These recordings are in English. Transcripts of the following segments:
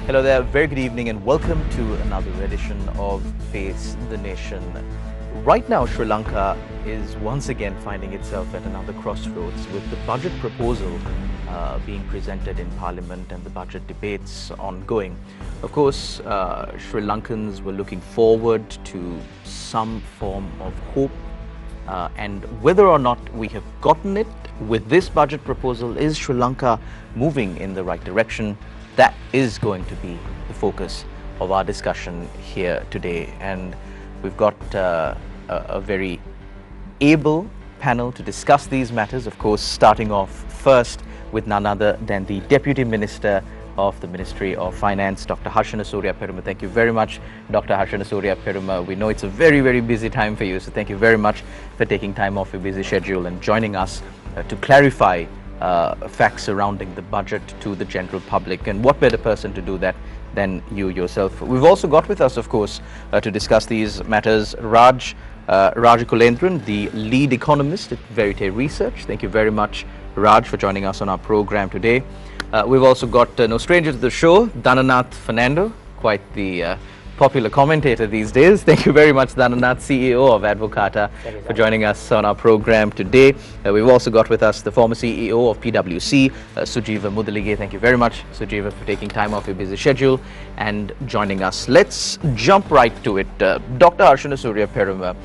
Hello there, very good evening and welcome to another edition of Face the Nation. Right now, Sri Lanka is once again finding itself at another crossroads with the budget proposal being presented in Parliament and the budget debates ongoing. Of course, Sri Lankans were looking forward to some form of hope and whether or not we have gotten it with this budget proposal, is Sri Lanka moving in the right direction? That is going to be the focus of our discussion here today, and we've got a very able panel to discuss these matters, of course, starting off first with none other than the Deputy Minister of the Ministry of Finance, Dr. Harshana Suriyapperuma. Thank you very much, Dr. Harshana Suriyapperuma. We know it's a very, very busy time for you, so thank you very much for taking time off your busy schedule and joining us to clarify facts surrounding the budget to the general public, and what better person to do that than you yourself. We've also got with us, of course, to discuss these matters, Rajakulendran, the lead economist at Verite Research. Thank you very much, Raj, for joining us on our program today. We've also got no stranger to the show, Dhananath Fernando, quite the popular commentator these days. Thank you very much, Dhananath, CEO of Advocata, for joining us on our program today. We've also got with us the former CEO of PWC, Sujeewa Mudalige. Thank you very much, Sujeewa, for taking time off your busy schedule and joining us. Let's jump right to it. Dr. Harshana Suriyapperuma,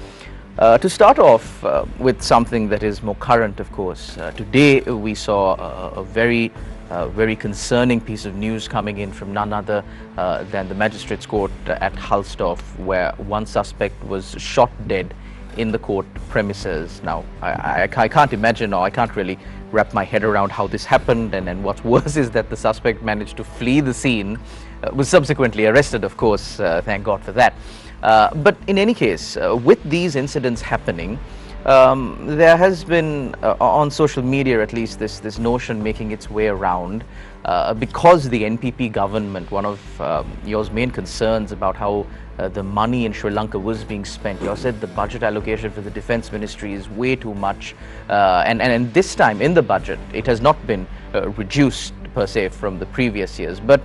to start off with something that is more current, of course. Today we saw a very concerning piece of news coming in from none other than the Magistrates Court at Halsdorf, where one suspect was shot dead in the court premises. Now, I can't imagine, or I can't really wrap my head around how this happened, and what's worse is that the suspect managed to flee the scene, was subsequently arrested, of course, thank God for that. But in any case, with these incidents happening, there has been, on social media at least, this notion making its way around, because the NPP government, one of your main concerns about how the money in Sri Lanka was being spent, you said the budget allocation for the Defence Ministry is way too much, and this time in the budget it has not been reduced per se from the previous years, but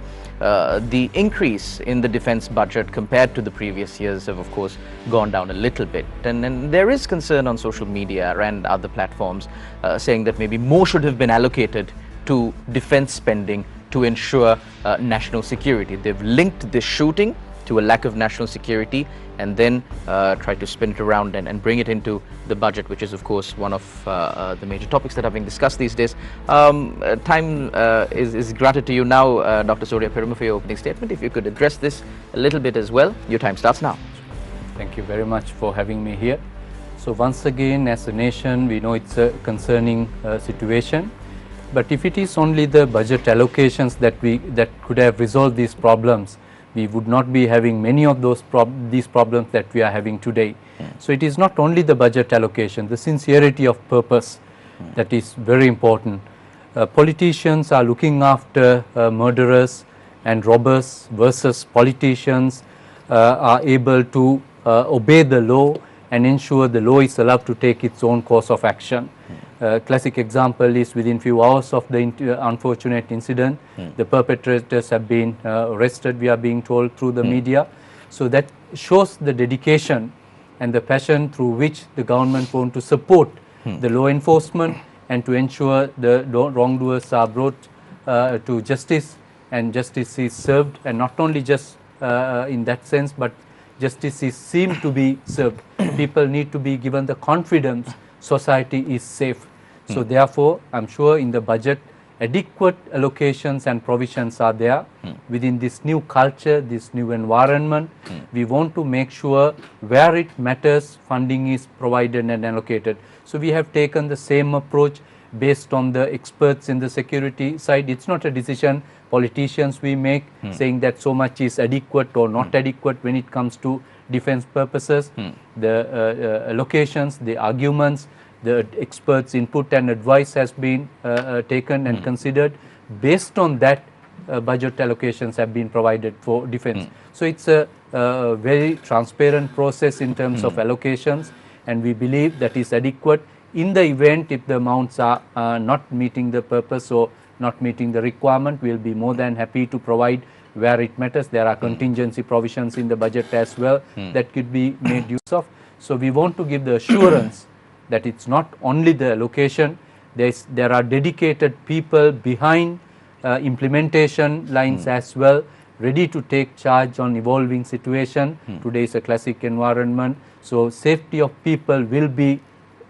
the increase in the defence budget compared to the previous years have, of course, gone down a little bit. And there is concern on social media and other platforms saying that maybe more should have been allocated to defence spending to ensure national security. They've linked this shooting to a lack of national security and then tried to spin it around and bring it into the budget, which is, of course, one of the major topics that are being discussed these days. Time is granted to you now, Dr. Suriyapperuma, for your opening statement. If you could address this a little bit as well. Your time starts now. Thank you very much for having me here. So once again, as a nation, we know it's a concerning situation. But if it is only the budget allocations that could have resolved these problems, we would not be having many of these problems that we are having today. So it is not only the budget allocation, the sincerity of purpose that is very important. Politicians are looking after murderers and robbers versus politicians are able to obey the law and ensure the law is allowed to take its own course of action. Classic example is within few hours of the unfortunate incident, the perpetrators have been arrested, we are being told through the media. So that shows the dedication and the passion through which the government want to support the law enforcement and to ensure the wrongdoers are brought to justice and justice is served, and not only just in that sense, but justice is seen to be served. People need to be given the confidence society is safe. So therefore, I'm sure in the budget, adequate allocations and provisions are there within this new culture, this new environment. We want to make sure where it matters, funding is provided and allocated. So we have taken the same approach based on the experts in the security side. It's not a decision politicians we make saying that so much is adequate or not adequate when it comes to defense purposes. The allocations, the arguments, the experts' input and advice has been taken and considered. Based on that, budget allocations have been provided for defense. So it's a very transparent process in terms of allocations, and we believe that is adequate. In the event if the amounts are not meeting the purpose or not meeting the requirement, we will be more than happy to provide where it matters. There are contingency provisions in the budget as well that could be made use of. So we want to give the assurance that it's not only the allocation, there are dedicated people behind implementation lines as well, ready to take charge on evolving situation. Today is a classic environment, so safety of people will be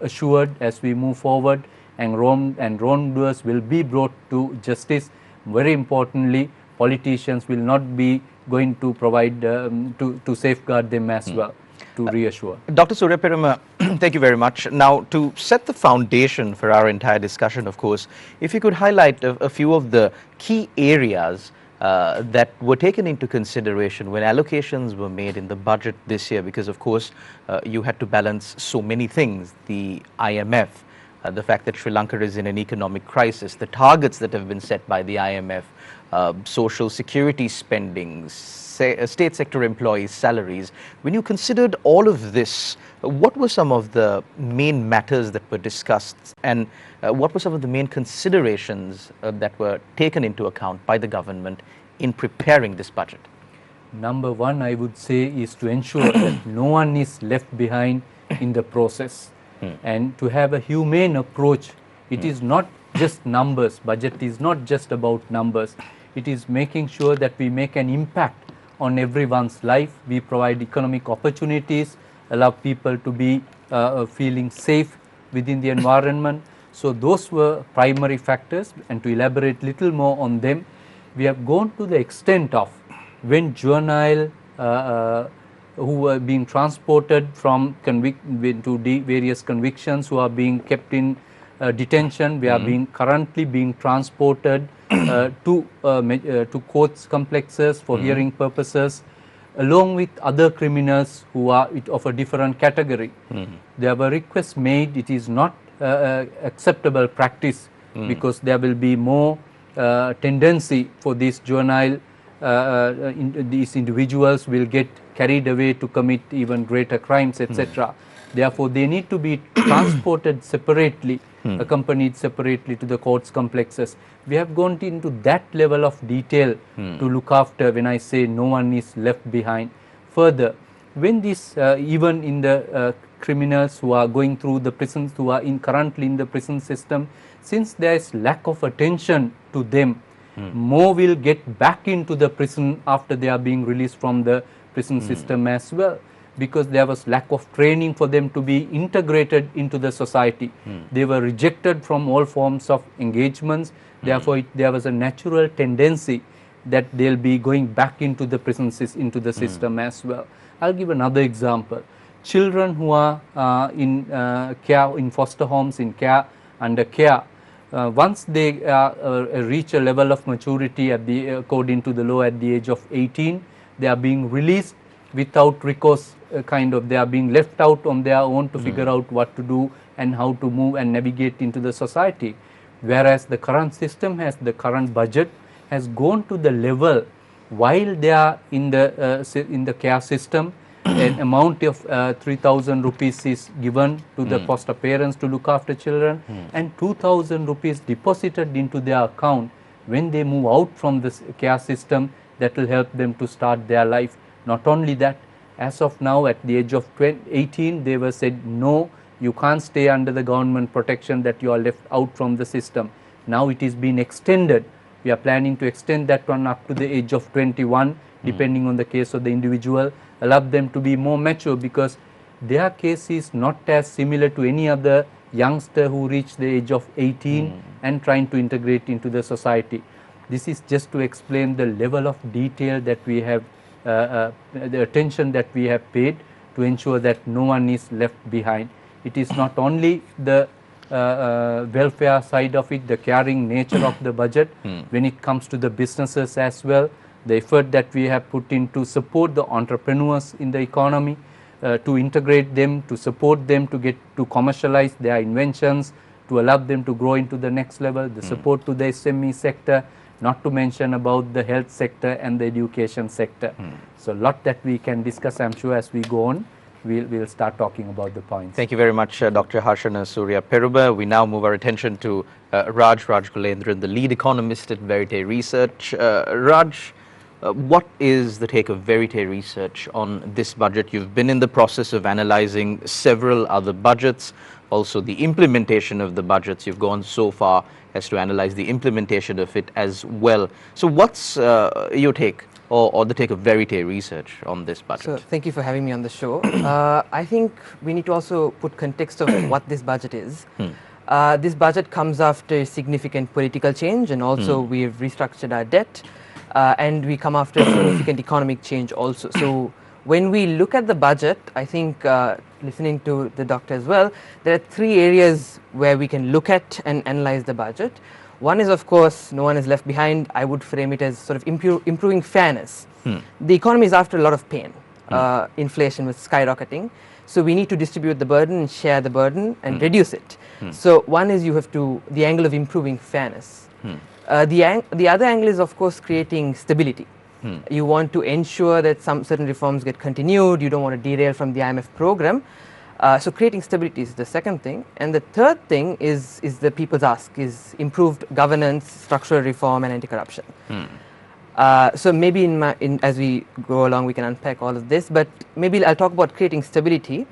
assured as we move forward, and wrongdoers will be brought to justice. Very importantly, politicians will not be going to provide to safeguard them as well, to reassure. Dr. Suriyapperuma, thank you very much. Now, to set the foundation for our entire discussion, of course, if you could highlight a few of the key areas that were taken into consideration when allocations were made in the budget this year, because of course you had to balance so many things, the IMF, the fact that Sri Lanka is in an economic crisis, the targets that have been set by the IMF, social security spending, state sector employees' salaries. When you considered all of this, what were some of the main matters that were discussed, and what were some of the main considerations that were taken into account by the government in preparing this budget? Number one, I would say, is to ensure that no one is left behind in the process, and to have a humane approach. It is not just numbers. Budget is not just about numbers. It is making sure that we make an impact on everyone's life. We provide economic opportunities, allow people to be feeling safe within the environment. So those were primary factors, and to elaborate little more on them, we have gone to the extent of when juvenile who were being transported from various convictions, who are being kept in detention, we are currently being transported to courts complexes for hearing purposes, along with other criminals who are of a different category. There were requests made. It is not acceptable practice, because there will be more tendency for these juvenile these individuals will get carried away to commit even greater crimes, etc. Therefore, they need to be transported separately, accompanied separately to the courts complexes. We have gone into that level of detail to look after, when I say no one is left behind. Further, when this even in the criminals who are going through the prisons, who are currently in the prison system, since there is lack of attention to them, more will get back into the prison after they are being released from the prison system as well, because there was lack of training for them to be integrated into the society. They were rejected from all forms of engagements. Therefore, there was a natural tendency that they'll be going back into the prison into the system as well. I'll give another example. Children who are in care, in foster homes, in care, under care, once they reach a level of maturity according to the law at the age of 18, they are being released without recourse, they are being left out on their own to figure out what to do and how to move and navigate into the society. Whereas the current system the current budget has gone to the level, while they are in the care system, an amount of 3,000 rupees is given to the foster parents to look after children, and 2,000 rupees deposited into their account when they move out from the care system. That will help them to start their life. Not only that, as of now, at the age of 18, they were said, no, you can't stay under the government protection, that you are left out from the system. Now it is being extended. We are planning to extend that one up to the age of 21, depending on the case of the individual, allow them to be more mature, because their case is not as similar to any other youngster who reached the age of 18 and trying to integrate into the society. This is just to explain the level of detail that we have, the attention that we have paid to ensure that no one is left behind. It is not only the welfare side of it, the caring nature of the budget, when it comes to the businesses as well, the effort that we have put in to support the entrepreneurs in the economy, to integrate them, to support them to get to commercialize their inventions, to allow them to grow into the next level, the support to the SME sector, not to mention about the health sector and the education sector. So a lot that we can discuss, I'm sure, as we go on. We'll start talking about the points. Thank you very much, Dr. Harshana Suriyapperuma. We now move our attention to Rajakulendran, the lead economist at Verite Research. Raj, What is the take of Verite research on this budget? You've been in the process of analyzing several other budgets, also the implementation of the budgets. You've gone so far as to analyze the implementation of it as well. So what's your take or the take of Verite research on this budget? So thank you for having me on the show. I think we need to also put context of what this budget is. This budget comes after significant political change, and also we've restructured our debt, and we come after significant economic change also. So when we look at the budget, I think listening to the doctor as well, there are three areas where we can look at and analyze the budget. One is, of course, no one is left behind. I would frame it as sort of improving fairness. The economy is after a lot of pain. Inflation was skyrocketing. So we need to distribute the burden and share the burden and reduce it. So one is you have to, the angle of improving fairness. The other angle is, of course, creating stability. You want to ensure that some certain reforms get continued. You don't want to derail from the IMF program. So creating stability is the second thing. And the third thing is the people's ask, is improved governance, structural reform and anti-corruption. So maybe as we go along we can unpack all of this, but maybe I'll talk about creating stability.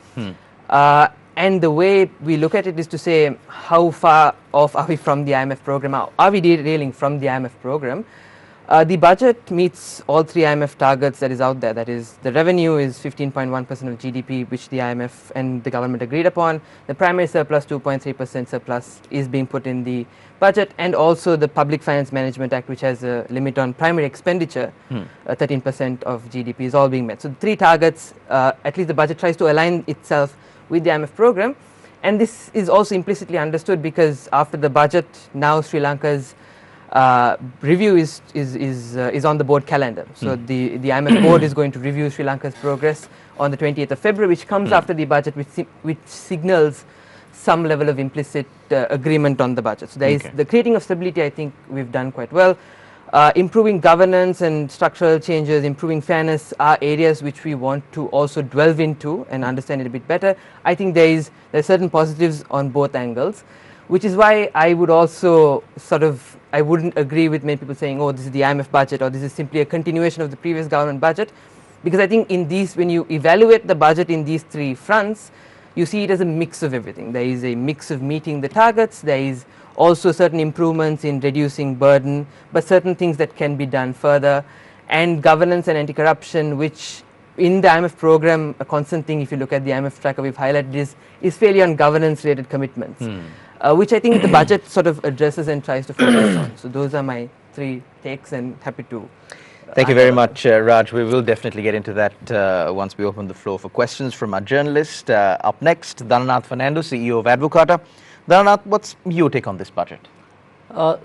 And the way we look at it is to say, how far off are we from the IMF program? Are we derailing from the IMF program? The budget meets all three IMF targets that is out there. That is, the revenue is 15.1% of GDP, which the IMF and the government agreed upon. The primary surplus, 2.3% surplus, is being put in the budget, and also the Public Finance Management Act, which has a limit on primary expenditure, 13% of GDP, is all being met. So the three targets, at least the budget tries to align itself with the IMF program, and this is also implicitly understood because after the budget, now Sri Lanka's review is on the board calendar. So the IMF board is going to review Sri Lanka's progress on the 28th of February, which comes after the budget, which signals some level of implicit agreement on the budget. So there is the creating of stability. I think we've done quite well. Improving governance and structural changes, improving fairness are areas which we want to also delve into and understand it a bit better. I think there are certain positives on both angles, which is why I would also I wouldn't agree with many people saying, oh, this is the IMF budget, or this is simply a continuation of the previous government budget, because I think in these, when you evaluate the budget in these three fronts, you see it as a mix of everything. There is a mix of meeting the targets, there is also certain improvements in reducing burden, but certain things that can be done further, and governance and anti-corruption, which in the IMF program, a constant thing, if you look at the IMF tracker we've highlighted, is fairly on governance related commitments, which I think the budget sort of addresses and tries to focus on. So those are my three takes, and happy to thank you very much, Raj. We will definitely get into that once we open the floor for questions from our journalist. Up next, Dhananath Fernando, CEO of Advocata. Dhananath, what's your take on this budget?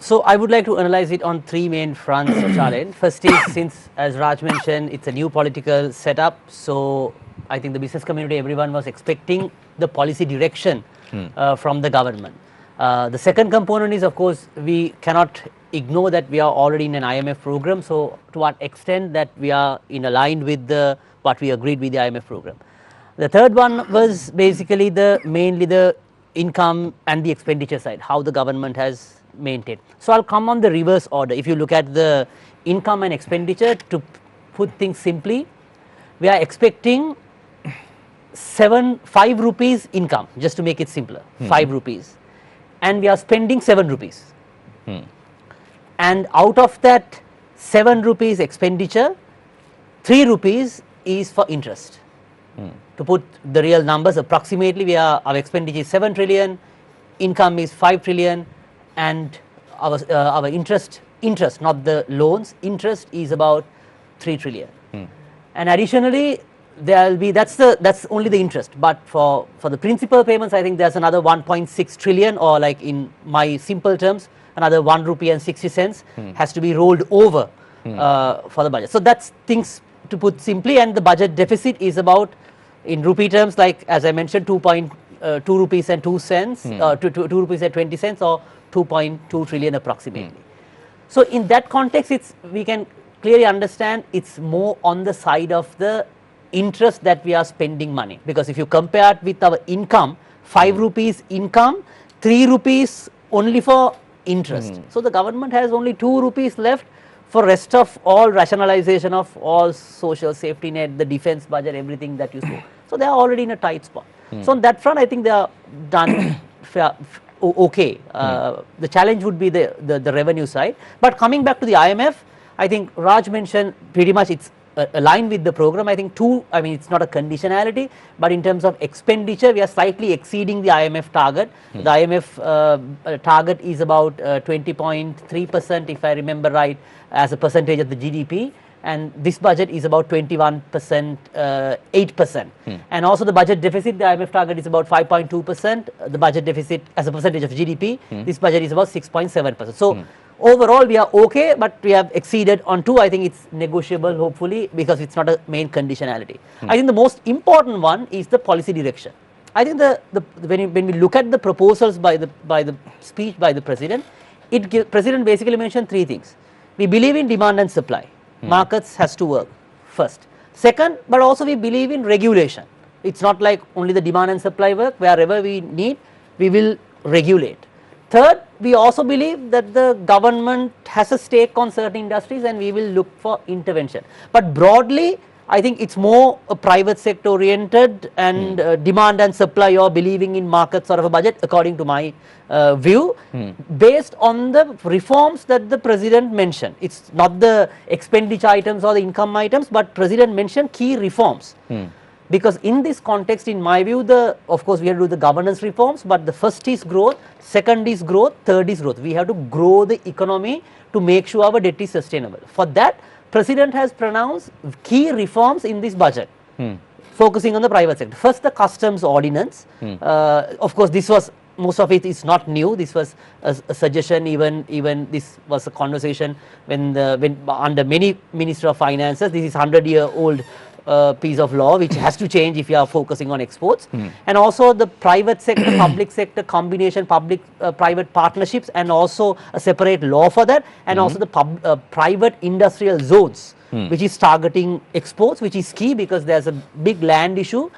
So I would like to analyze it on three main fronts, Charlene. First is, since as Raj mentioned, it's a new political setup, so I think the business community, everyone was expecting the policy direction from the government. The second component is, of course, we cannot ignore that we are already in an IMF program, so to what extent that we are in aligned with what we agreed with the IMF program. The third one was basically mainly the income and the expenditure side, how the government has maintained. So I'll come on the reverse order. If you look at the income and expenditure, to put things simply, we are expecting 5 rupees income, just to make it simpler, 5 rupees, and we are spending 7 rupees. And out of that 7 rupees expenditure, 3 rupees is for interest. To put the real numbers, approximately our expenditure is 7 trillion, income is 5 trillion, and our interest, not the loans, interest is about 3 trillion. And additionally, there will be, that's only the interest, but for the principal payments, I think there's another 1.6 trillion, or like in my simple terms, another 1 rupee and 60 cents has to be rolled over for the budget. So that's things to put simply, and the budget deficit is about, in rupee terms, like as I mentioned, 2 rupees and 2 cents, 2 rupees and 20 cents, or 2.2 trillion approximately. So in that context, we can clearly understand it's more on the side of the interest that we are spending money, because if you compare it with our income, 5 rupees income, 3 rupees only for interest. So the government has only 2 rupees left for rest of all rationalization of all social safety net, the defense budget, everything that you spoke. So they are already in a tight spot. So on that front, I think they are done okay. The challenge would be the revenue side. But coming back to the IMF, I think Raj mentioned pretty much it's aligned with the program. I think it's not a conditionality, but in terms of expenditure, we are slightly exceeding the IMF target. The IMF target is about 20.3%, if I remember right, as a percentage of the GDP. And this budget is about 21%, 8%. And also the budget deficit, the IMF target is about 5.2%. The budget deficit as a percentage of GDP, this budget is about 6.7%. So overall we are okay, but we have exceeded on 2. I think it's negotiable, hopefully, because it's not a main conditionality. I think the most important one is the policy direction. I think when we look at the proposals by the speech by the president, president basically mentioned 3 things. We believe in demand and supply. Markets has to work first. Second, but also we believe in regulation. It's not like only the demand and supply work. Wherever we need, we will regulate. Third, we also believe that the government has a stake on certain industries and we will look for intervention. But broadly, I think it's more a private sector oriented and demand and supply or believing in market sort of a budget, according to my view, based on the reforms that the president mentioned. It's not the expenditure items or the income items, but president mentioned key reforms. Because in this context, in my view, of course we have to do the governance reforms, but the first is growth, second is growth, third is growth. We have to grow the economy to make sure our debt is sustainable. For that, president has pronounced key reforms in this budget, focusing on the private sector. First, the customs ordinance. Of course, this was, most of it is not new. This was a suggestion, even this was a conversation when under many Minister of Finances. This is 100-year-old piece of law which has to change if you are focusing on exports. And also the private sector, public sector combination, public-private partnerships, and also a separate law for that, and also the private industrial zones, which is targeting exports, which is key because there's a big land issue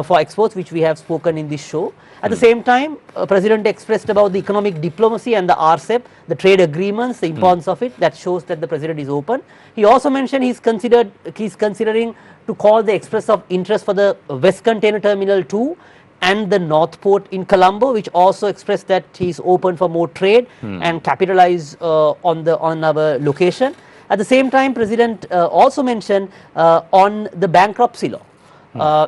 for exports, which we have spoken in this show. At the same time, President expressed about the economic diplomacy and the RCEP, the trade agreements, the importance of it. That shows that the President is open. He also mentioned he's considering to call the express of interest for the West Container Terminal 2 and the North Port in Colombo, which also expressed that he's open for more trade and capitalize on our location. At the same time, President also mentioned on the bankruptcy law.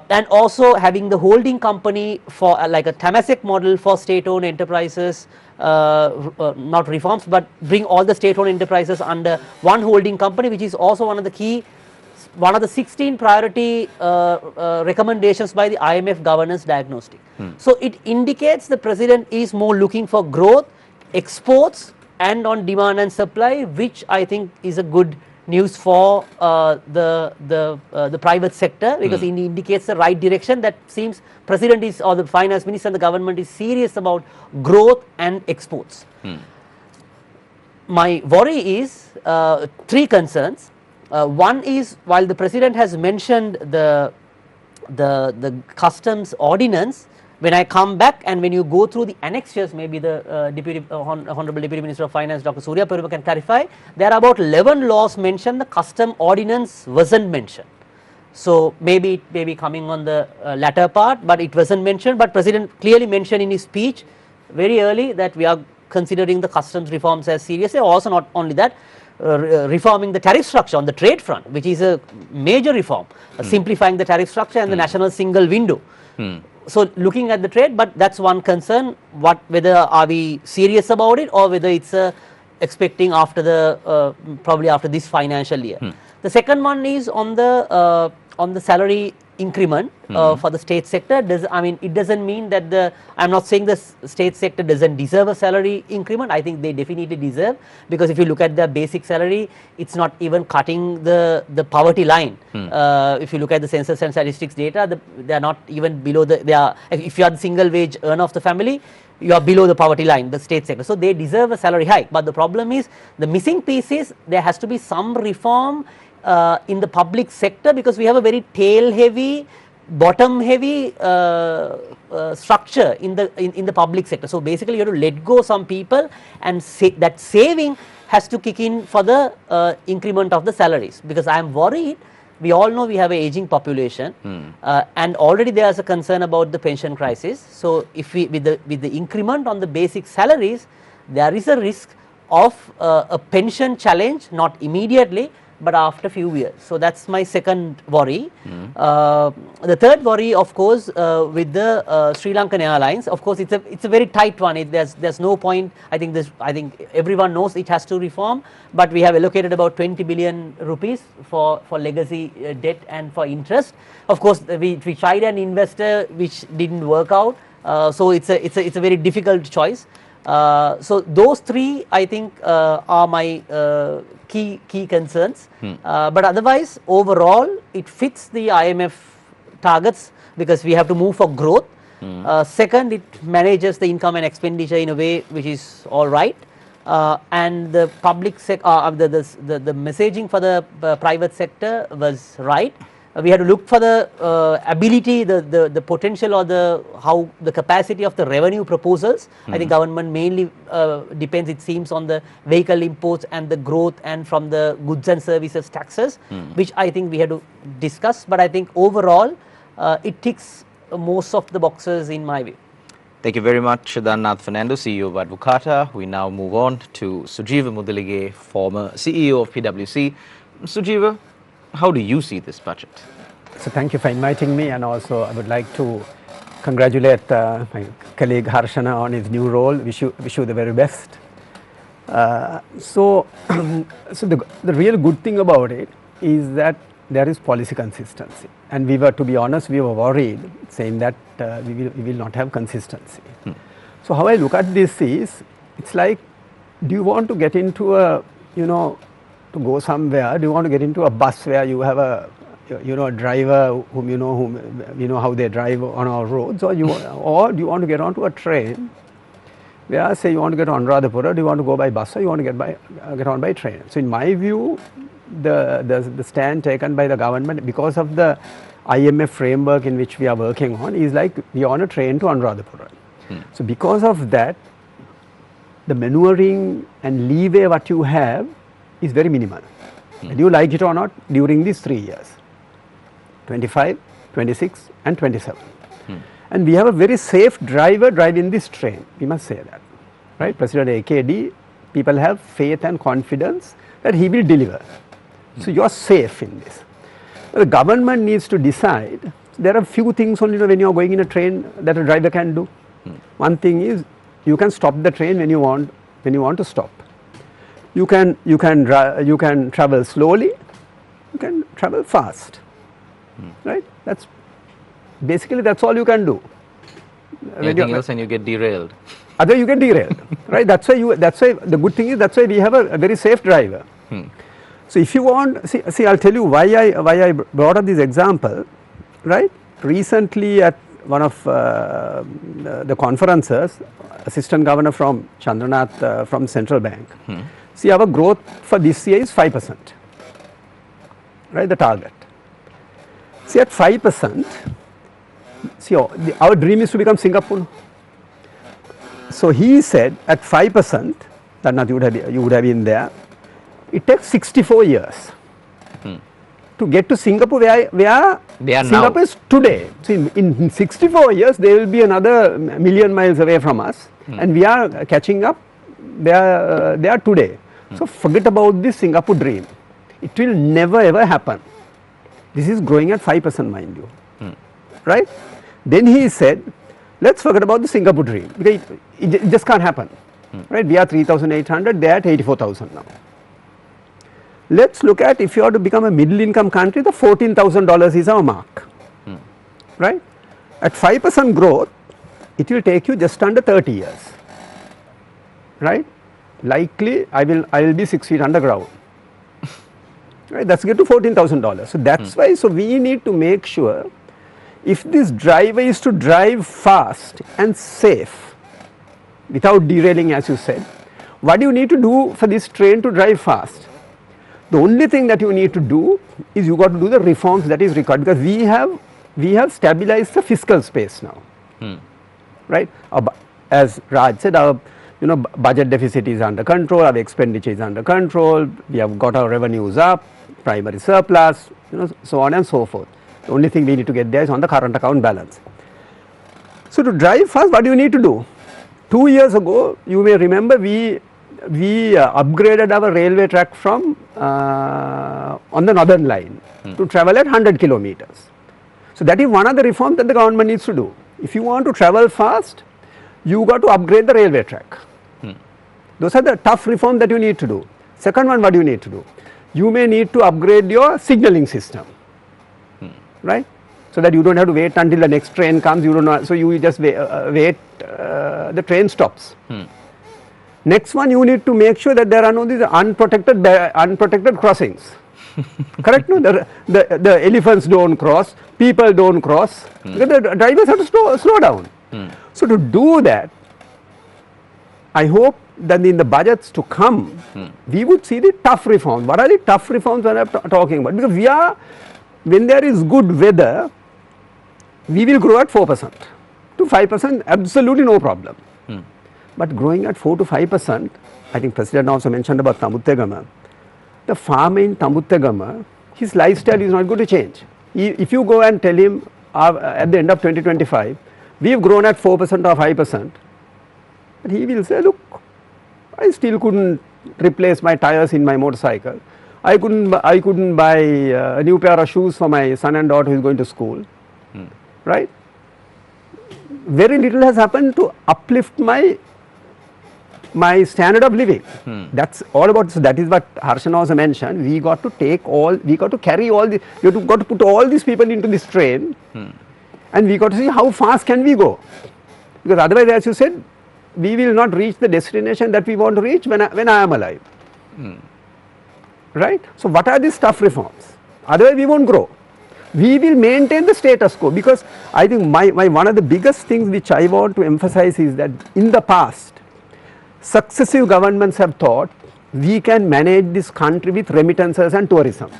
And also having the holding company for like a Temasek model for state-owned enterprises, not reforms, but bring all the state-owned enterprises under one holding company, which is also one of the 16 priority recommendations by the IMF governance diagnostic. So it indicates the president is more looking for growth, exports, and on demand and supply, which I think is a good news for the private sector, because it indicates the right direction. That seems president is, or the finance minister and the government is serious about growth and exports. My worry is 3 concerns. One is, while the president has mentioned the customs ordinance, when I come back and when you go through the annexures, maybe the Honorable Deputy Minister of Finance, Dr. Suriyapperuma, can clarify, there are about 11 laws mentioned, the custom ordinance wasn't mentioned. So maybe it may be coming on the latter part, but it wasn't mentioned. But President clearly mentioned in his speech very early that we are considering the customs reforms as seriously. Also, not only that, reforming the tariff structure on the trade front, which is a major reform, simplifying the tariff structure and the national single window. So looking at the trade, but that's one concern, whether are we serious about it or whether it's expecting after probably after this financial year. The second one is on the salary increment for the state sector. It doesn't mean that I'm not saying the state sector doesn't deserve a salary increment. I think they definitely deserve, because if you look at the basic salary, it's not even cutting the poverty line. If you look at the census and statistics data, they are not even below if you are the single wage earner of the family, you are below the poverty line, the state sector. So they deserve a salary hike. But the problem is, the missing piece is there has to be some reform in the public sector, because we have a very tail heavy, bottom heavy structure in the public sector. So basically you have to let go some people, and that saving has to kick in for the increment of the salaries, because I am worried. We all know we have an aging population, and already there is a concern about the pension crisis. So, if we with the increment on the basic salaries, there is a risk of a pension challenge, not immediately, but after few years. So, that is my second worry. The third worry, of course, with the Sri Lankan Airlines, of course, it's a very tight one. There's no point. I think everyone knows it has to reform, but we have allocated about 20 billion rupees for legacy debt and for interest. Of course, we tried an investor which didn't work out. So it's a very difficult choice. So those three, I think, are my key concerns. But otherwise, overall, it fits the IMF targets, because we have to move for growth. Second, it manages the income and expenditure in a way which is all right. And the public the messaging for the private sector was right. We had to look for the ability, the potential, or the capacity of the revenue proposals. I think government mainly depends, it seems, on the vehicle imports and the growth, and from the goods and services taxes, which I think we had to discuss. But I think overall it ticks most of the boxes in my view. Thank you very much, Dhananath Fernando, CEO of Advocata. We now move on to Sujeewa Mudalige, former CEO of PWC. Sujeewa, how do you see this budget? So thank you for inviting me, and also I would like to congratulate my colleague Harshana on his new role. Wish you the very best. So the real good thing about it is that there is policy consistency, and to be honest, we were worried saying that we will not have consistency. So how I look at this is, it's like, do you want to get into a, to go somewhere, do you want to get into a bus where you have a driver whom you know how they drive on our roads, or do you want to get onto a train where, say, you want to get on Anuradhapura, do you want to go by bus, or you want to get on by train? So in my view, the stand taken by the government, because of the IMF framework in which we are working on, is like we are on a train to Anuradhapura. So because of that, the maneuvering and leeway what you have is very minimal. Whether you like it or not, during these 3 years, 25, 26 and 27. And we have a very safe driver driving this train, we must say that, right? President AKD, people have faith and confidence that he will deliver. So you are safe in this. The government needs to decide. There are few things only when you are going in a train that a driver can do. One thing is, you can stop the train when you want to stop. You can travel slowly, you can travel fast, right? That's all you can do. Anything else and you get derailed. Other you get derailed, right? That's why the good thing is, that's why we have a very safe driver. So if you want, see, I'll tell you why I brought up this example, right? Recently at one of the conferences, Assistant Governor from Dhananath from Central Bank. See, our growth for this year is 5%, right, the target. See, at 5%, see, our dream is to become Singapore. So he said at 5%, Dhananath, you would have been there, it takes 64 years to get to Singapore where Singapore is today. See, in 64 years, they will be another million miles away from us, and we are catching up where they are today. So forget about this Singapore dream. It will never ever happen. This is growing at 5%, mind you, right? Then he said, let's forget about the Singapore dream, because it just can't happen, right? We are 3,800, they are at 84,000 now. Let's look at, if you are to become a middle income country, the $14,000 is our mark, right? At 5% growth, it will take you just under 30 years, right? Likely, I will be 6 feet underground, right? That's get to $14,000. So that's why, so we need to make sure, if this driver is to drive fast and safe, without derailing, as you said, what do you need to do for this train to drive fast? The only thing that you need to do is you got to do the reforms that is required, because we have stabilized the fiscal space now, right? As Raj said, our budget deficit is under control, our expenditure is under control, we have got our revenues up, primary surplus, so on and so forth. The only thing we need to get there is on the current account balance. So to drive fast, what do you need to do? 2 years ago, you may remember we upgraded our railway track from on the northern line to travel at 100 kilometers. So that is one of the reforms that the government needs to do. If you want to travel fast, you got to upgrade the railway track. Those are the tough reforms that you need to do. Second one, what do you need to do? You may need to upgrade your signaling system, right? So that you don't have to wait until the next train comes, you don't know, so you just wait, the train stops. Next one, you need to make sure that there are no these unprotected crossings. Correct? No, the elephants don't cross, people don't cross, because the drivers have to slow down. So to do that, I hope that in the budgets to come, we would see the tough reforms. What are the tough reforms that I am talking about? Because when there is good weather, we will grow at 4% to 5%, absolutely no problem. But growing at 4 to 5%, I think President also mentioned about Tamuttegama. The farmer in Tamuttegama, his lifestyle is not going to change. If you go and tell him at the end of 2025, we have grown at 4% or 5%, but he will say, look, I still couldn't replace my tires in my motorcycle. I couldn't buy a new pair of shoes for my son and daughter who is going to school, right? Very little has happened to uplift my standard of living. That's all about. So that is what Harshana also mentioned. We got to carry all the. We got to put all these people into this train, and we got to see how fast can we go, because otherwise, as you said, we will not reach the destination that we want to reach when I am alive. Right? So what are these tough reforms? Otherwise, we won't grow. We will maintain the status quo, because I think one of the biggest things which I want to emphasize is that in the past, successive governments have thought we can manage this country with remittances and tourism,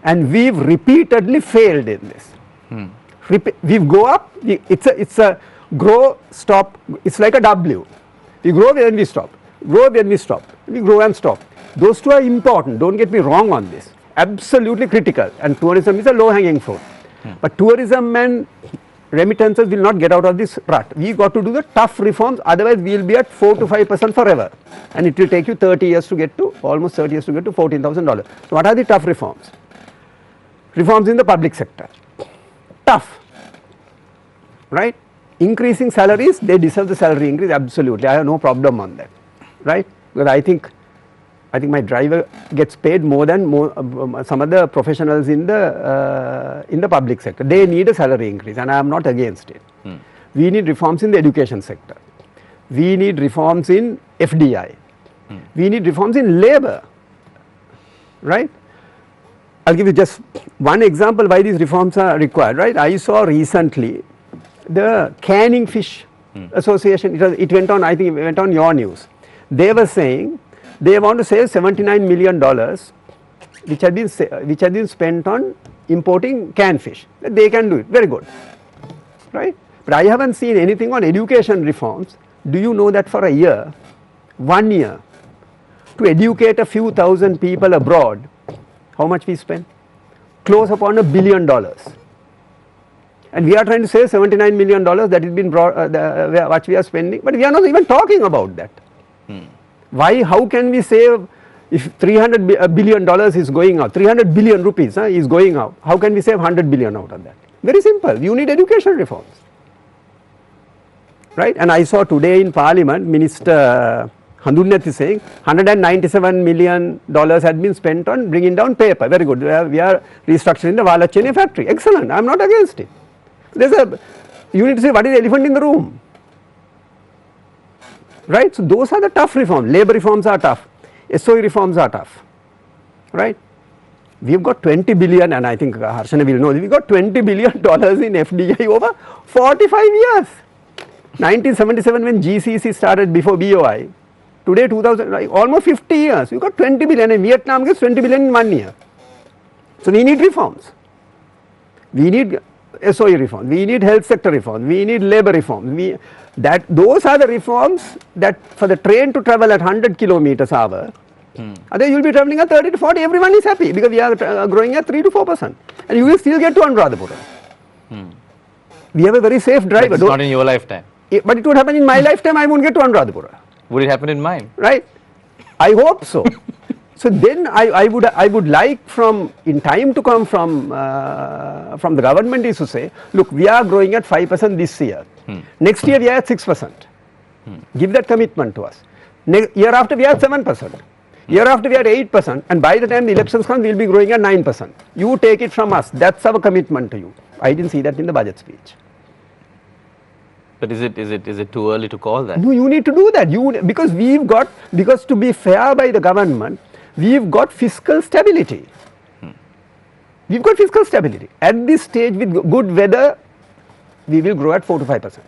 and we've repeatedly failed in this. We go up, it's a grow, stop, it's like a W. We grow, then we stop, grow, then we stop, we grow and stop. Those two are important, don't get me wrong on this, absolutely critical, and tourism is a low hanging fruit. But tourism and remittances will not get out of this rut. We got to do the tough reforms, otherwise we will be at 4 to 5% forever, and it will take you 30 years to get to, almost 30 years to get to $14,000. So what are the tough reforms? Reforms in the public sector, tough, right? Increasing salaries, they deserve the salary increase, absolutely, I have no problem on that, right? Because I think my driver gets paid more than some other professionals in the public sector. They need a salary increase, and I am not against it. We need reforms in the education sector. We need reforms in FDI. We need reforms in labor, right? I'll give you just one example why these reforms are required, right? I saw recently the Canning Fish Association, it went on, I think it went on your news. They were saying they want to save $79 million which had been spent on importing canned fish. They can do it, very good, right? But I haven't seen anything on education reforms. Do you know that for a year, 1 year, to educate a few thousand people abroad, how much we spend? Close upon $1 billion. And we are trying to save $79 million that has been brought, what we are spending, but we are not even talking about that. Why? How can we save, if $300 billion is going out, 300 billion rupees is going out, how can we save 100 billion out of that? Very simple, you need education reforms, right? And I saw today in Parliament, Minister Handunnath is saying $197 million had been spent on bringing down paper, very good, we are restructuring the Valacheni factory, excellent, I am not against it. You need to say what is the elephant in the room, right? So those are the tough reforms. Labor reforms are tough, SOE reforms are tough, right? We have got 20 billion, and I think Harshana will know, we got $20 billion in FDI over 45 years. 1977 when GCC started before BOI, today 2000, like almost 50 years, we got 20 billion, and Vietnam gets 20 billion in 1 year. So we need reforms. We need SOE reform, we need health sector reform, we need labor reform, That those are the reforms that for the train to travel at 100 kilometers hour, otherwise you will be traveling at 30 to 40, everyone is happy because we are growing at 3 to 4%, and you will still get to Anuradhapura. We have a very safe driver. But it's not in your lifetime. But it would happen in my lifetime, I won't get to Anuradhapura. Would it happen in mine? Right? I hope so. So then I would like in time to come from the government is to say, look, we are growing at 5% this year. Next year we are at 6%. Give that commitment to us. Year after we are at 7%. Year after we are at 8%, and by the time the elections come, we will be growing at 9%. You take it from us. That's our commitment to you. I didn't see that in the budget speech. But is it too early to call that? No, you need to do that. Because to be fair by the government, we've got fiscal stability. We've got fiscal stability. At this stage, with good weather, we will grow at 4 to 5%.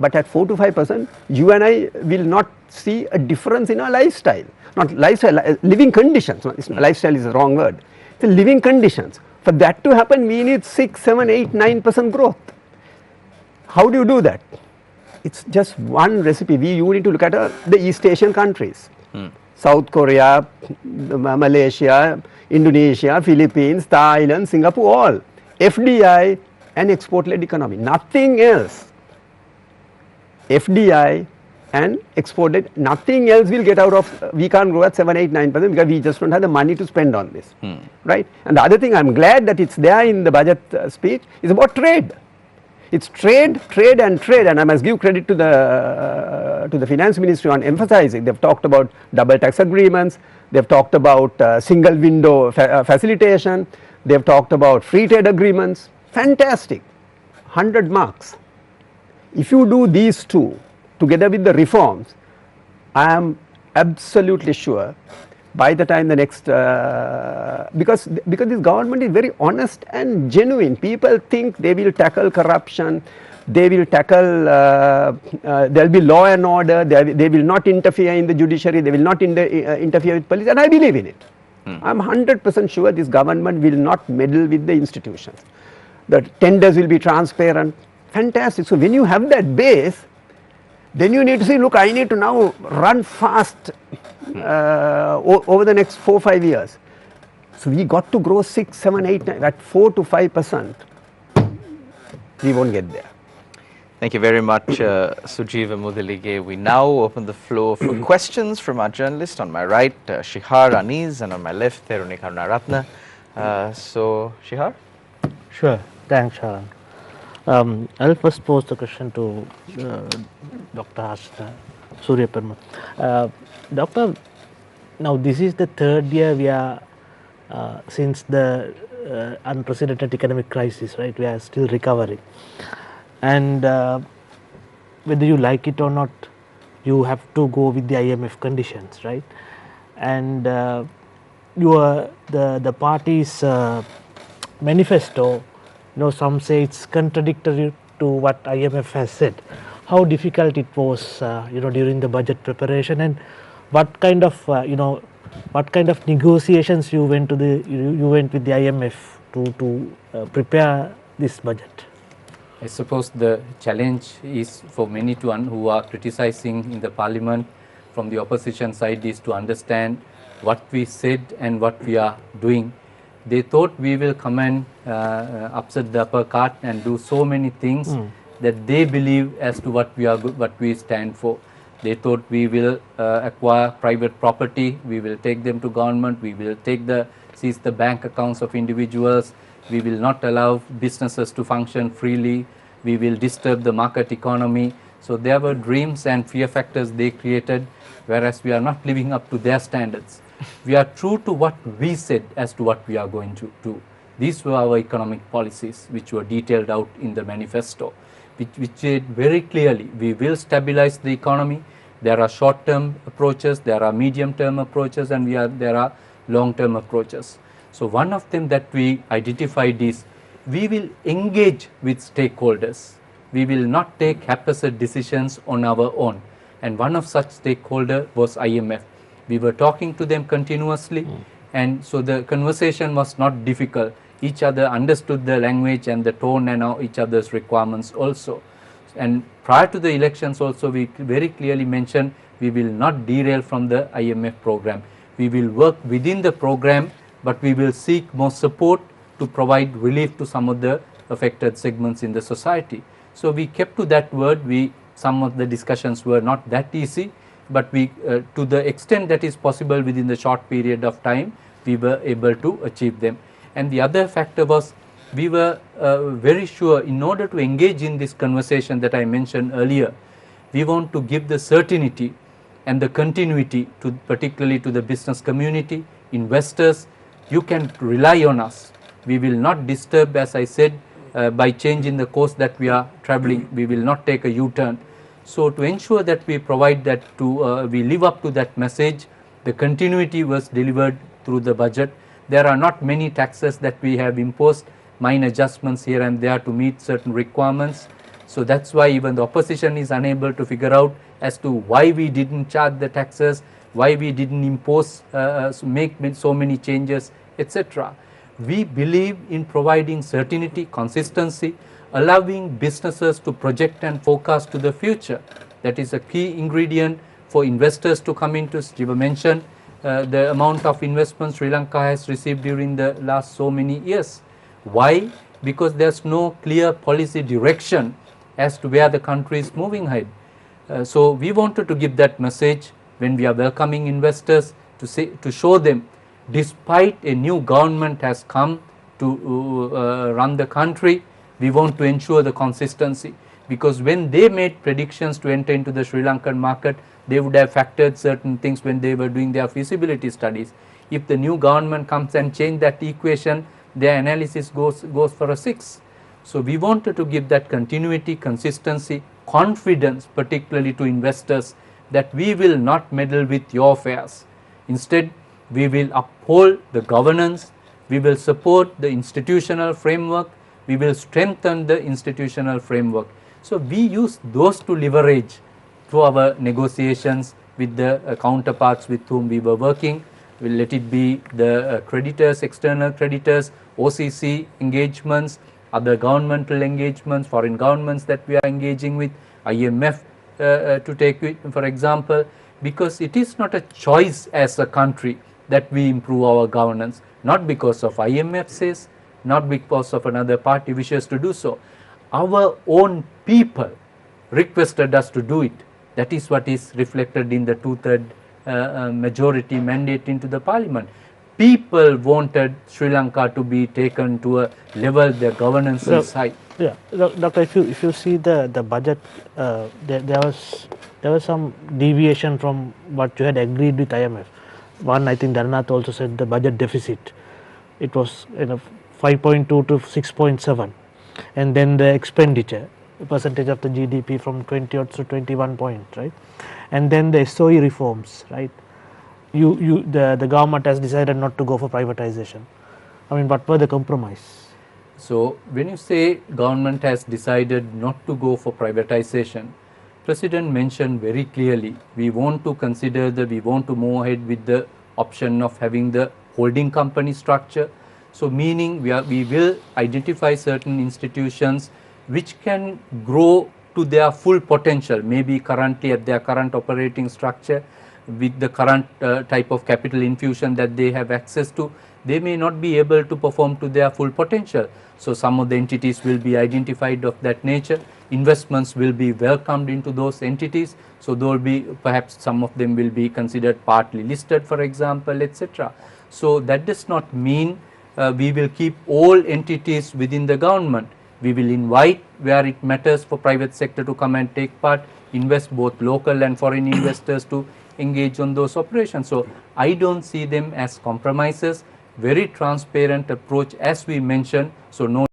But at 4 to 5%, you and I will not see a difference in our lifestyle. Not lifestyle, living conditions. Lifestyle is the wrong word. The living conditions. For that to happen, we need 6, 7, 8, 9% growth. How do you do that? It's just one recipe. You need to look at the East Asian countries. South Korea, Malaysia, Indonesia, Philippines, Thailand, Singapore, all. FDI and export-led economy. Nothing else. FDI and export-led, nothing else will get out of, we can't grow at 7, 8, 9% because we just don't have the money to spend on this. Right? And the other thing, I'm glad that it's there in the budget speech, is about trade. It's trade, and I must give credit to the finance ministry on emphasizing. They've talked about double tax agreements, they've talked about single window facilitation, they've talked about free trade agreements. Fantastic, 100 marks. If you do these two together with the reforms, I am absolutely sure by the time the next, because this government is very honest and genuine. People think they will tackle corruption, they will tackle, there will be law and order, they will not interfere in the judiciary, they will not interfere with police, and I believe in it. I am 100% sure this government will not meddle with the institutions. The tenders will be transparent. Fantastic. So when you have that base, then you need to say, look, I need to now run fast over the next 4, 5 years. So we got to grow 6, 7, 8, 9, at 4 to 5%. We won't get there. Thank you very much, Sujeewa Mudalige. We now open the floor for questions from our journalists. On my right, Shihar Aniz, and on my left, Theruni Karunaratne. So, Shihar? Sure. Thanks, Sharan. I'll first pose the question to Dr. Harshana, Suriyapperuma. Doctor, now this is the third year we are, since the unprecedented economic crisis, right? We are still recovering. And whether you like it or not, you have to go with the IMF conditions, right? And the party's manifesto, some say it's contradictory to what IMF has said. How difficult it was, during the budget preparation, and what kind of, what kind of negotiations you went with the IMF to prepare this budget? I suppose the challenge is for many who are criticizing in the parliament from the opposition side is to understand what we said and what we are doing. They thought we will come and upset the apple cart and do so many things that they believe as to what we stand for. They thought we will acquire private property, we will take them to government, we will seize the bank accounts of individuals, we will not allow businesses to function freely, we will disturb the market economy. So there were dreams and fear factors they created, whereas we are not living up to their standards. We are true to what we said as to what we are going to do. These were our economic policies which were detailed out in the manifesto, which said very clearly we will stabilize the economy. There are short-term approaches, there are medium-term approaches, and there are long-term approaches. So one of them that we identified is we will engage with stakeholders. We will not take haphazard decisions on our own. And one of such stakeholders was IMF. We were talking to them continuously, and so the conversation was not difficult. Each other understood the language and the tone and each other's requirements also. and prior to the elections also we very clearly mentioned we will not derail from the IMF program. We will work within the program, but we will seek more support to provide relief to some of the affected segments in the society. So we kept to that word. Some of the discussions were not that easy, but we to the extent that is possible within the short period of time, we were able to achieve them. And the other factor was we were very sure in order to engage in this conversation that I mentioned earlier, we want to give the certainty and the continuity to particularly to the business community, investors. You can rely on us. We will not disturb, as I said, by changing the course that we are traveling. We will not take a U-turn. So to ensure that we provide that we live up to that message, the continuity was delivered through the budget. There are not many taxes that we have imposed, minor adjustments here and there to meet certain requirements. So that's why even the opposition is unable to figure out as to why we didn't charge the taxes, why we didn't impose, make so many changes, etc. We believe in providing certainty, consistency, allowing businesses to project and forecast to the future. That is a key ingredient for investors to come into. Sujeewa mentioned the amount of investments Sri Lanka has received during the last so many years. Why? Because there's no clear policy direction as to where the country is moving ahead. So we wanted to give that message when we are welcoming investors to show them, despite a new government has come to run the country, we want to ensure the consistency, because when they made predictions to enter into the Sri Lankan market, they would have factored certain things when they were doing their feasibility studies. If the new government comes and change that equation, their analysis goes for a 6. So we wanted to give that continuity, consistency, confidence, particularly to investors, that we will not meddle with your affairs. Instead, we will uphold the governance, we will support the institutional framework, we will strengthen the institutional framework. So we use those to leverage through our negotiations with the counterparts with whom we were working. Let it be the creditors, external creditors, OCC engagements, other governmental engagements, foreign governments that we are engaging with, IMF to take it for example, because it is not a choice as a country that we improve our governance, not because of IMF says, not because of another party wishes to do so. Our own people requested us to do it. That is what is reflected in the 2/3 majority mandate into the parliament. People wanted Sri Lanka to be taken to a level their governance is high. Yeah, Doctor, if you see the budget, there was some deviation from what you had agreed with IMF. One, I think Dhananath also said the budget deficit, it was 5.2 to 6.7, and then the expenditure percentage of the GDP from 20 to 21 point, right? And then the SOE reforms, right? The government has decided not to go for privatization. I mean, what were the compromise? So when you say government has decided not to go for privatization, President mentioned very clearly, we want to consider we want to move ahead with the option of having the holding company structure. So meaning we will identify certain institutions which can grow to their full potential, maybe currently at their current operating structure, with the current type of capital infusion that they have access to, they may not be able to perform to their full potential. So some of the entities will be identified of that nature. Investments will be welcomed into those entities. So there will be, perhaps some of them will be considered partly listed, for example, etc. So that does not mean we will keep all entities within the government. We will invite where it matters for private sector to come and take part, invest, both local and foreign investors to engage on those operations. So I don't see them as compromises. Very transparent approach, as we mentioned. So no,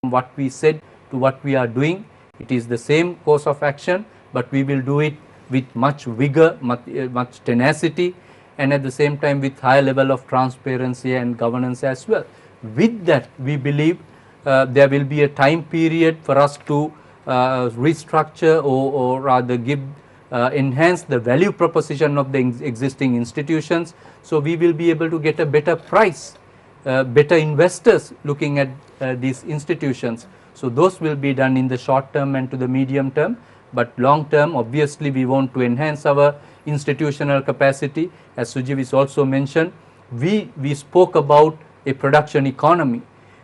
what we said to what we are doing, it is the same course of action, but we will do it with much vigor, much tenacity, and at the same time with high level of transparency and governance as well. With that, we believe there will be a time period for us to restructure or rather give enhance the value proposition of the existing institutions. So we will be able to get a better price, better investors looking at these institutions. So those will be done in the short term and to the medium term, but long term obviously we want to enhance our institutional capacity. As Sujeewa also mentioned, we spoke about a production economy.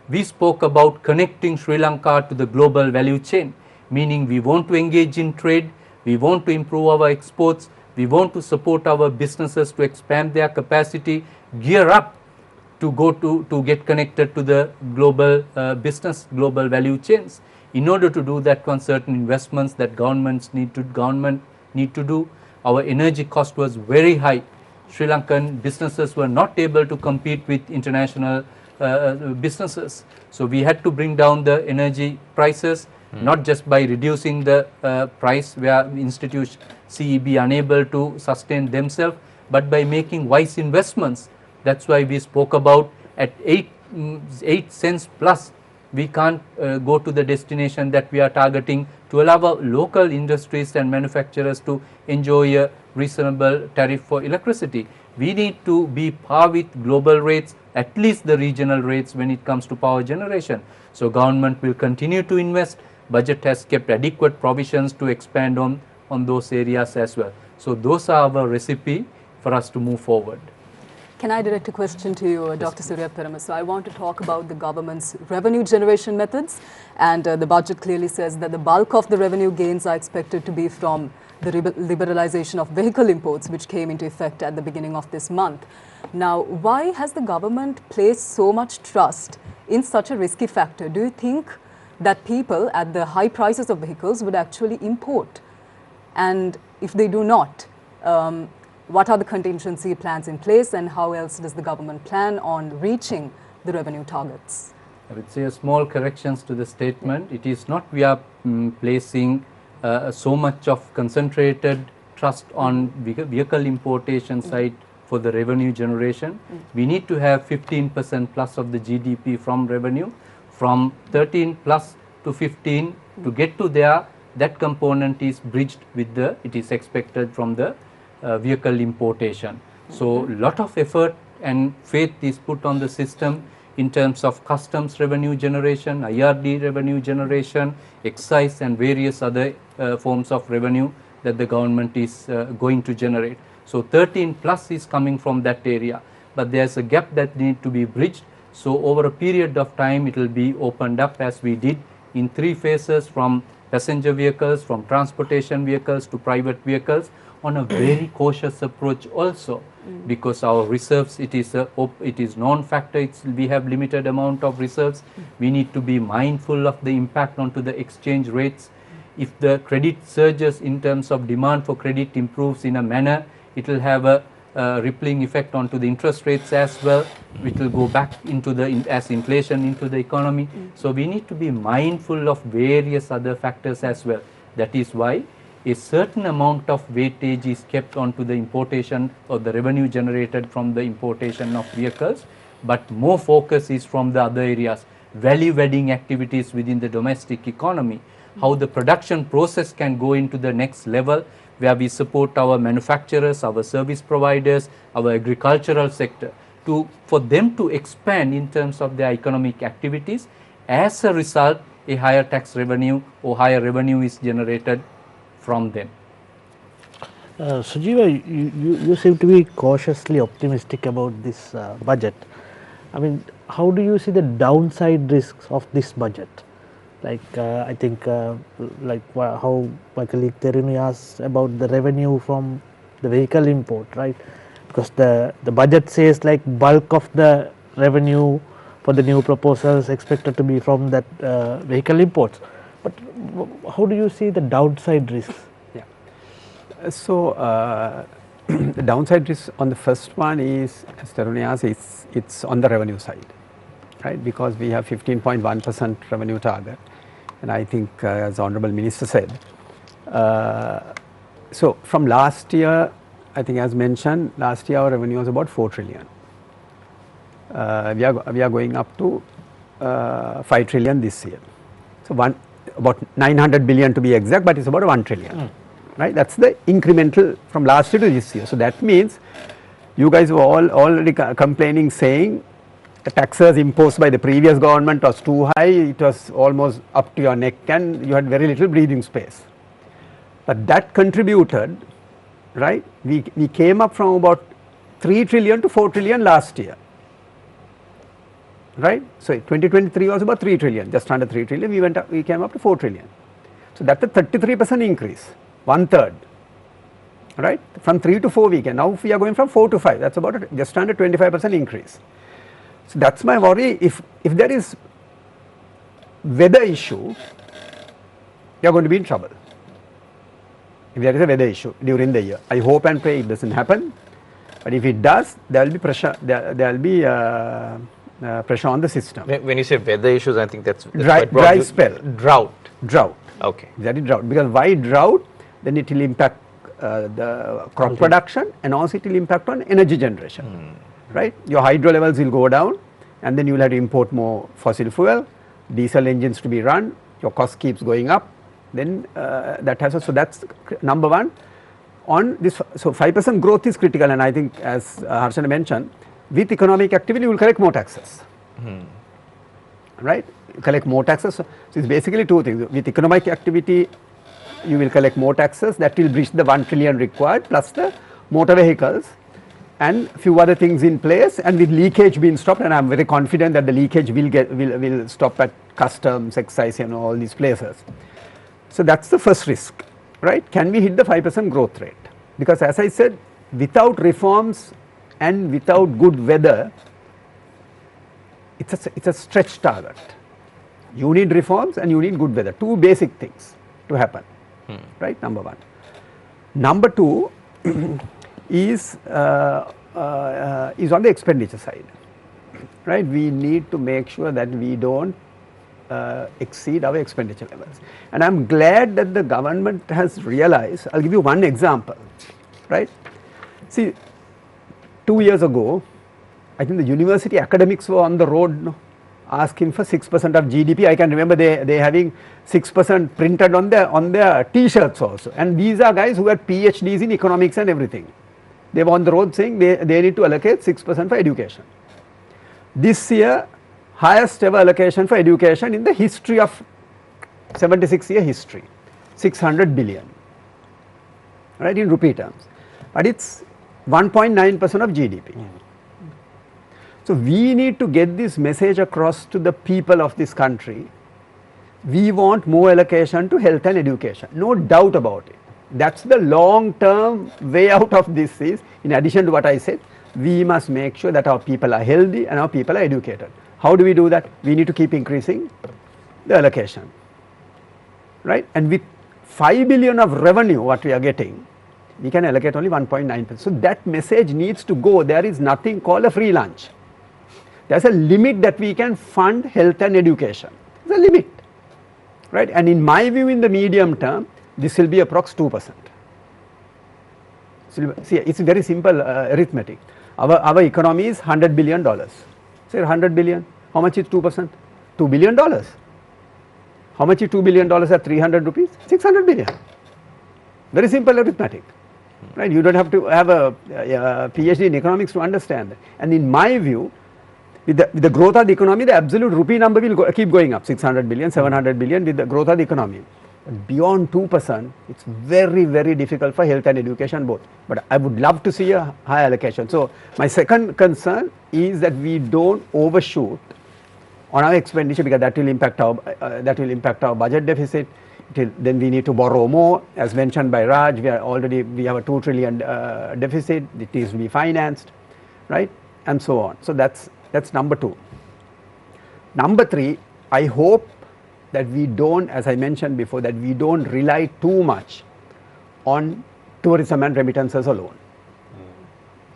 We spoke about connecting Sri Lanka to the global value chain, meaning we want to engage in trade, we want to improve our exports, we want to support our businesses to expand their capacity, gear up to go to get connected to the global business, global value chains. In order to do that, one certain investments that government need to do. Our energy cost was very high. Sri Lankan businesses were not able to compete with international businesses. So we had to bring down the energy prices, not just by reducing the price where institutions CEB unable to sustain themselves, but by making wise investments. That's why we spoke about at 8 cents plus, we can't go to the destination that we are targeting to allow our local industries and manufacturers to enjoy a reasonable tariff for electricity. We need to be par with global rates, at least the regional rates when it comes to power generation. So government will continue to invest. Budget has kept adequate provisions to expand on those areas as well. So those are our recipe for us to move forward. Can I direct a question to you, Dr. Suriyapperuma? So I want to talk about the government's revenue generation methods, and the budget clearly says that the bulk of the revenue gains are expected to be from the liberalization of vehicle imports, which came into effect at the beginning of this month. Now, why has the government placed so much trust in such a risky factor? Do you think that people at the high prices of vehicles would actually import? And if they do not, what are the contingency plans in place, and how else does the government plan on reaching the revenue targets? I would say a small corrections to the statement. It is not we are placing so much of concentrated trust on vehicle importation side for the revenue generation. We need to have 15% plus of the GDP from revenue, from 13 plus to 15 to get to there. That component is bridged with the, it is expected from the vehicle importation. So lot of effort and faith is put on the system in terms of customs revenue generation, IRD revenue generation, excise and various other forms of revenue that the government is going to generate. So 13 plus is coming from that area, but there's a gap that need to be bridged. So over a period of time it will be opened up as we did in 3 phases, from passenger vehicles, from transportation vehicles to private vehicles, on a very cautious approach also, because our reserves, it is non-factor, we have limited amount of reserves. We need to be mindful of the impact onto the exchange rates. If the credit surges in terms of demand for credit improves in a manner, it will have a rippling effect onto the interest rates as well, which will go back into as inflation into the economy. So we need to be mindful of various other factors as well. That is why a certain amount of weightage is kept onto the importation or the revenue generated from the importation of vehicles, but more focus is from the other areas, value-adding activities within the domestic economy, how the production process can go into the next level, where we support our manufacturers, our service providers, our agricultural sector, for them to expand in terms of their economic activities. As a result, a higher tax revenue or higher revenue is generated from them. Sujeewa, you seem to be cautiously optimistic about this budget. I mean, how do you see the downside risks of this budget? Like I think like how my colleague Teruni asked about the revenue from the vehicle import, right? Because the budget says like bulk of the revenue for the new proposals expected to be from that vehicle imports. But how do you see the downside risks? Yeah. So the downside risk on the first one is, as Teruni asked, it's on the revenue side, right? Because we have 15.1% revenue target, and I think as Honorable Minister said, so from last year, I think as mentioned, last year our revenue was about 4 trillion. We are going up to 5 trillion this year. So about 900 billion to be exact, but it's about 1 trillion, right? That's the incremental from last year to this year. So that means you guys were all already complaining, saying the taxes imposed by the previous government was too high, it was almost up to your neck and you had very little breathing space. But that contributed, right, we came up from about 3 trillion to 4 trillion last year, right. So 2023 was about 3 trillion, just under 3 trillion, we came up to 4 trillion. So that's a 33% increase, 1/3, right, from 3 to 4 we can, now we are going from 4 to 5, that's about just under 25% increase. So that's my worry, if there is weather issue, you are going to be in trouble. If there is a weather issue during the year, I hope and pray it doesn't happen, but if it does, there will be pressure, there will be pressure on the system. When you say weather issues, I think that's dry spell. Drought. Okay. That is drought, because why drought? Then it will impact the crop production and also it will impact on energy generation, right. Your hydro levels will go down and then you will have to import more fossil fuel, diesel engines to be run, your cost keeps going up, then that has, so that's number one. On this, so 5% growth is critical, and I think as Harshana mentioned, with economic activity you will collect more taxes, right, you collect more taxes. So it's basically two things, with economic activity you will collect more taxes, that will reach the 1 trillion required, plus the motor vehicles and few other things in place, and with leakage being stopped, and I am very confident that the leakage will stop at customs, excise and all these places. So that's the first risk, right, can we hit the 5% growth rate, because as I said, without reforms and without good weather, it's a stretch target. You need reforms and you need good weather, two basic things to happen, right, number one. Number two is on the expenditure side, right. We need to make sure that we don't exceed our expenditure levels, and I am glad that the government has realized. I will give you one example, right. See, 2 years ago, I think the university academics were on the road, no, asking for 6% of GDP. I can remember they having 6% printed on their T-shirts also, and these are guys who had PhDs in economics and everything. They were on the road saying they need to allocate 6% for education. This year, highest ever allocation for education in the history of 76-year history, 600 billion, right, in rupee terms, but it's 1.9% of GDP. So we need to get this message across to the people of this country. We want more allocation to health and education, no doubt about it. That's the long term way out of this is, in addition to what I said, we must make sure that our people are healthy and our people are educated. How do we do that? We need to keep increasing the allocation, right, and with 5 billion of revenue what we are getting, we can allocate only 1.9%. So that message needs to go. There is nothing called a free lunch. There is a limit that we can fund health and education, there is a limit, right, and in my view in the medium term this will be approx 2%. So see, it's very simple arithmetic. Our economy is $100 billion. Say 100 billion, how much is 2%? $2 billion. How much is $2 billion at 300 rupees? 600 billion. Very simple arithmetic, right? You don't have to have a PhD in economics to understand that. And in my view, with the growth of the economy, the absolute rupee number will keep going up, 600 billion, 700 billion with the growth of the economy. But beyond 2%, it's very, very difficult for health and education both. But I would love to see a high allocation. So my second concern is that we don't overshoot on our expenditure, because that will impact our budget deficit. Then we need to borrow more, as mentioned by Raj. We have a 2 trillion deficit. It needs to be financed, right, and so on. So that's number two. Number three, I hope that we don't, as I mentioned before, that we don't rely too much on tourism and remittances alone.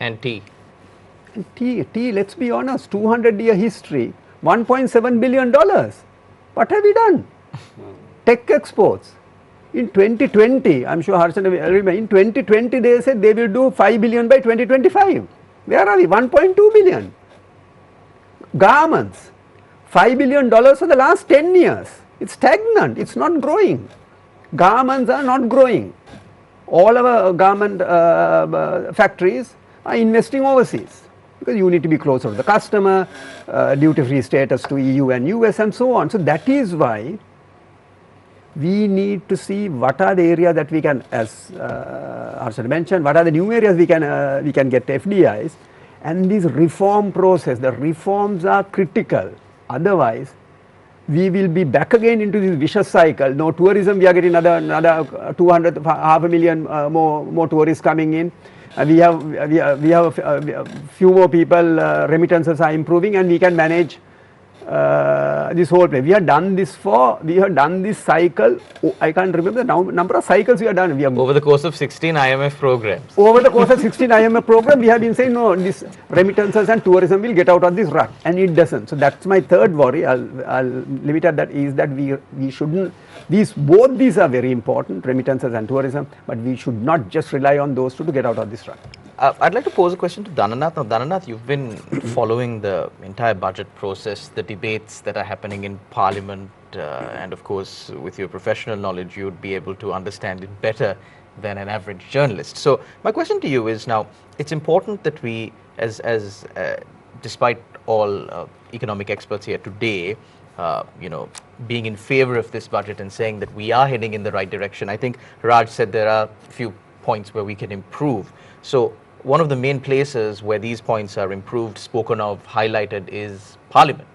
And tea. Let's be honest, 200-year history, $1.7 billion. What have we done? Tech exports. In 2020, I'm sure Harshana will remember, in 2020 they said they will do 5 billion by 2025. Where are we? 1.2 billion. Garments, $5 billion for the last 10 years. It's stagnant, it's not growing. Garments are not growing. All our garment factories are investing overseas. because you need to be closer to the customer, duty-free status to EU and US and so on. So that is why we need to see what are the areas that we can, as Harshana mentioned, what are the new areas we can get FDIs, and this reform process, the reforms are critical. Otherwise, we will be back again into this vicious cycle. No tourism, we are getting another 200, half a million more tourists coming in. We have a few more people, remittances are improving, and we can manage this whole play. We have done this cycle, I can't remember the number of cycles we have done. Over the course of 16 IMF programs. Over the course of 16 IMF program, we have been saying, no, this remittances and tourism will get out of this rut, and it doesn't. So that's my third worry. I'll leave it at that, is that we shouldn't, both these are very important, remittances and tourism, but we should not just rely on those two to get out of this rut. I'd like to pose a question to Dhananath. Now, Dhananath, you've been following the entire budget process, the debates that are happening in Parliament, and of course, with your professional knowledge, you'd be able to understand it better than an average journalist. So, my question to you is, now, it's important that we, despite all economic experts here today, being in favor of this budget and saying that we are heading in the right direction. I think Raj said there are a few points where we can improve. So, one of the main places where these points are improved, spoken of, highlighted is Parliament.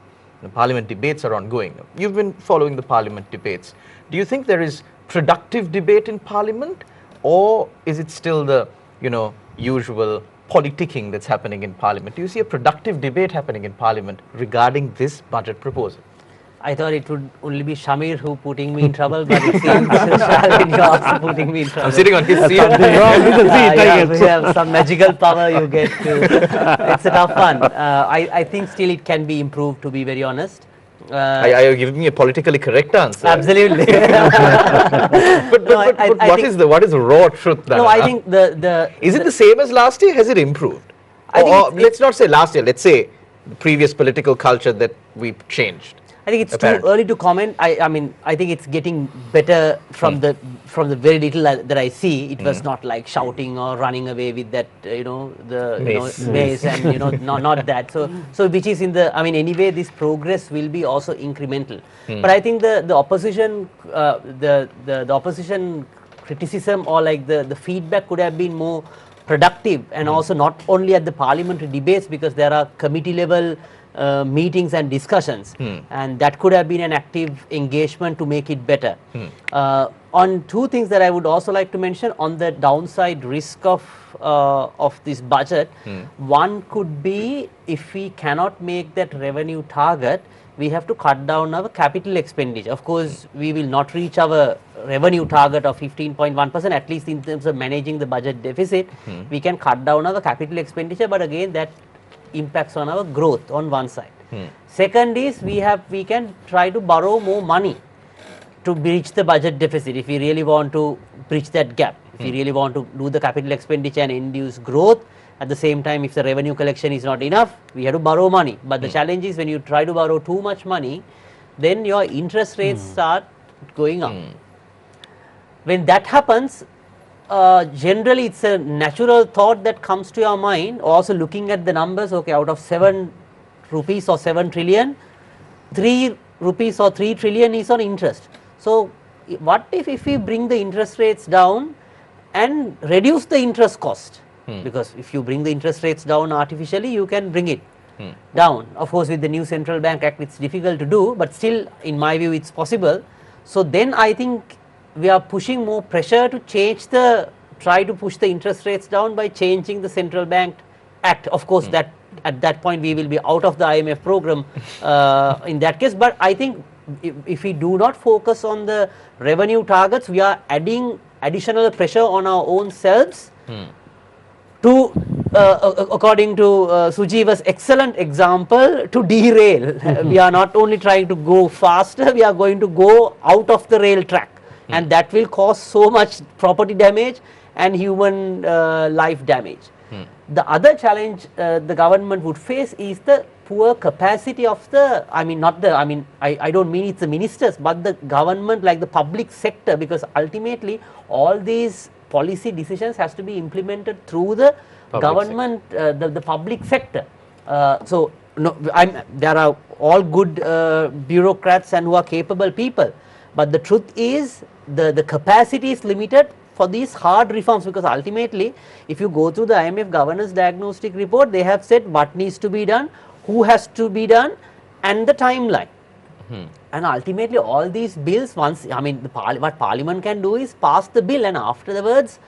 The Parliament debates are ongoing. You've been following the Parliament debates. Do you think there is productive debate in Parliament, or is it still the usual politicking that's happening in Parliament? Do you see a productive debate happening in Parliament regarding this budget proposal? I thought it would only be Shamir who putting me in trouble, but it seems Shalin, you're also putting me in trouble. I'm sitting on his seat. You have some magical power you get to. It's a tough one. I think still it can be improved, to be very honest. Are you giving me a politically correct answer? Absolutely. but what is the raw truth? No, I think is it the same as last year? Has it improved? Or let's not say last year. Let's say the previous political culture that we've changed. I think it's too early to comment. I mean, I think it's getting better from the very little that I see. It was not like shouting or running away with that, mace and not that. So which is in the. I mean, anyway, this progress will be also incremental. But I think the opposition, the opposition criticism or like the feedback could have been more productive, and also not only at the parliamentary debates, because there are committee level meetings and discussions, and that could have been an active engagement to make it better. On two things that I would also like to mention on the downside risk of this budget, one could be, if we cannot make that revenue target, we have to cut down our capital expenditure. Of course, we will not reach our revenue target of 15.1%, at least in terms of managing the budget deficit. We can cut down our capital expenditure, but again, that impacts on our growth on one side. Second is, we can try to borrow more money to bridge the budget deficit if we really want to bridge that gap. If we really want to do the capital expenditure and induce growth, at the same time, if the revenue collection is not enough, we have to borrow money. But the challenge is, when you try to borrow too much money, then your interest rates start going up. When that happens, generally it's a natural thought that comes to your mind, also looking at the numbers. Okay, out of 7 rupees or 7 trillion, 3 rupees or 3 trillion is on interest. So what if we bring the interest rates down and reduce the interest cost? Because if you bring the interest rates down artificially, you can bring it down. Of course, with the new central bank act, it's difficult to do, but still, in my view, it's possible. So then I think we are pushing more pressure to try to push the interest rates down by changing the central bank act. Of course, that at that point we will be out of the IMF program in that case. But I think if we do not focus on the revenue targets, we are adding additional pressure on our own selves to, according to Sujeeva's excellent example, to derail. We are not only trying to go faster, we are going to go out of the rail track. And that will cause so much property damage and human life damage. The other challenge the government would face is the poor capacity of I don't mean it's the ministers, but the government, like the public sector, because ultimately all these policy decisions has to be implemented through the government, the public sector. So no, there are all good bureaucrats and who are capable people, but the truth is the capacity is limited for these hard reforms, because ultimately if you go through the IMF governance diagnostic report, they have said what needs to be done, who has to be done, and the timeline. And ultimately all these bills, once, I mean, what Parliament can do is pass the bill, and afterwards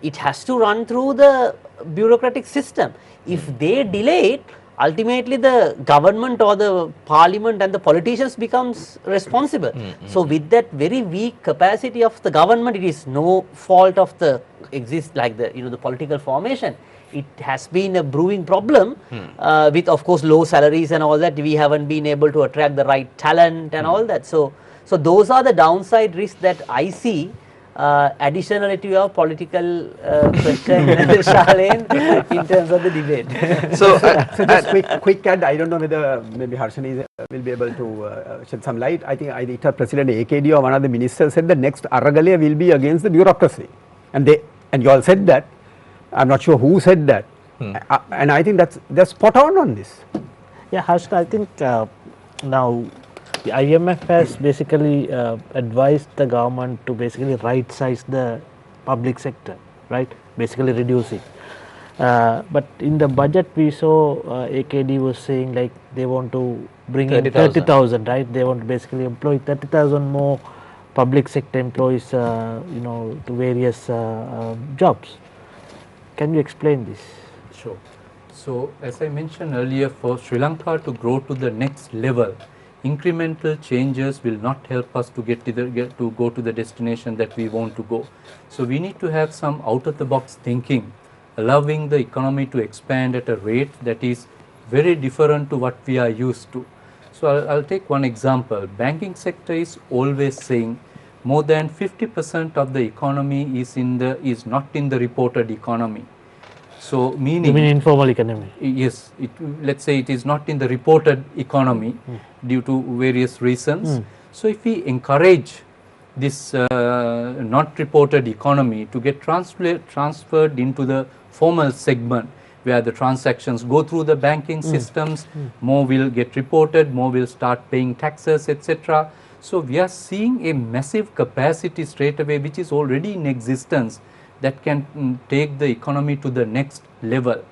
it has to run through the bureaucratic system. If they delay it, ultimately the government or the Parliament and the politicians becomes responsible. So with that very weak capacity of the government, it is no fault of the the political formation. It has been a brewing problem with, of course, low salaries and all that. We haven't been able to attract the right talent and all that. So those are the downside risks that I see. Additionally to your political question, Charlene, in terms of the debate. So just quick add, I don't know whether maybe Harshana will be able to shed some light. I think either President AKD or one of the ministers said the next Aragale will be against the bureaucracy. And you all said that. I'm not sure who said that. And I think they're spot on this. Yeah, Harshana, I think now the IMF has basically advised the government to basically right size the public sector, right? Basically reduce it. But in the budget we saw AKD was saying like they want to bring in 30,000, right? They want to basically employ 30,000 more public sector employees, to various jobs. Can you explain this? Sure. So as I mentioned earlier, for Sri Lanka to grow to the next level, incremental changes will not help us to go to the destination that we want to go. So we need to have some out of the box thinking, allowing the economy to expand at a rate that is very different to what we are used to. So I'll take one example. Banking sector is always saying more than 50% of the economy is not in the reported economy. So meaning, you mean informal economy? Yes, let's say it is not in the reported economy due to various reasons. So if we encourage this not reported economy to get transferred into the formal segment, where the transactions go through the banking systems, more will get reported, more will start paying taxes, etc. So we are seeing a massive capacity straight away which is already in existence that can take the economy to the next level.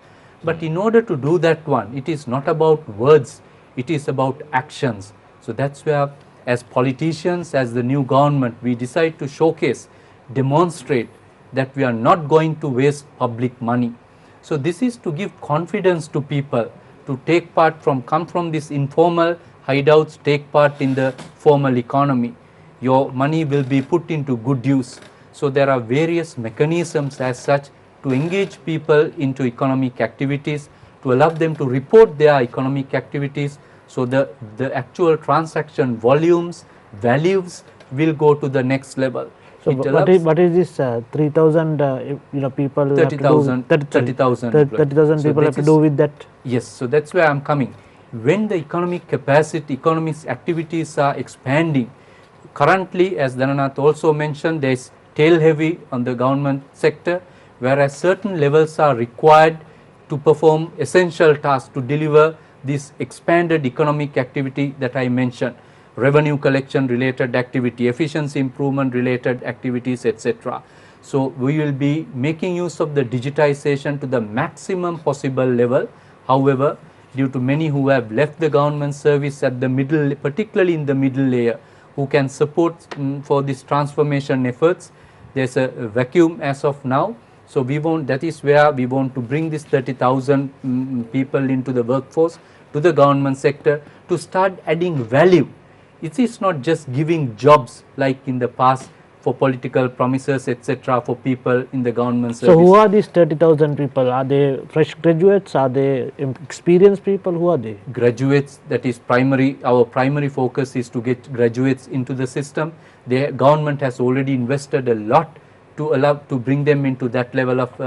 But in order to do that one, it is not about words, it is about actions. So that's where, as politicians, as the new government, we decide to showcase, demonstrate that we are not going to waste public money. So this is to give confidence to people to take part come from this informal hideouts, take part in the formal economy. Your money will be put into good use. So there are various mechanisms as such to engage people into economic activities, to allow them to report their economic activities. So the actual transaction volumes, values will go to the next level. So what is this 3,000 people 30,000 people have to do with that? Yes, so that's where I'm coming. When the economic capacity, economic activities are expanding, currently, as Dhananath also mentioned, there is tail heavy on the government sector, whereas certain levels are required to perform essential tasks to deliver this expanded economic activity that I mentioned, revenue collection related activity, efficiency improvement related activities, etc. So we will be making use of the digitization to the maximum possible level. However, due to many who have left the government service at the middle, particularly in the middle layer, who can support for this transformation efforts, there's a vacuum as of now. So that is where we want to bring this 30,000 people into the workforce, to the government sector, to start adding value. It is not just giving jobs like in the past for political promises, etc., for people in the government service. So who are these 30,000 people? Are they fresh graduates? Are they experienced people? Who are they? Graduates, that is primary. Our primary focus is to get graduates into the system. The government has already invested a lot to bring them into that level of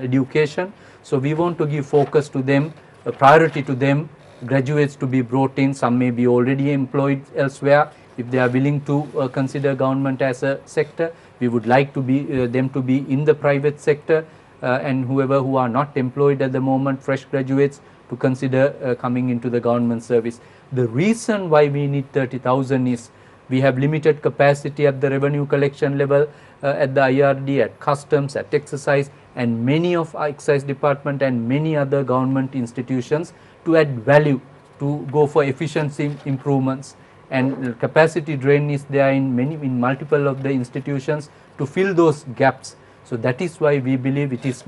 education. So we want to give focus to them, a priority to them, graduates to be brought in. Some may be already employed elsewhere. If they are willing to consider government as a sector, we would like to be them to be in the private sector, and whoever who are not employed at the moment, fresh graduates, to consider coming into the government service. The reason why we need 30,000 is we have limited capacity at the revenue collection level, at the IRD, at customs, at excise, and many of our excise department and many other government institutions to add value, to go for efficiency improvements, and capacity drain is there in multiple of the institutions to fill those gaps. So that is why we believe it is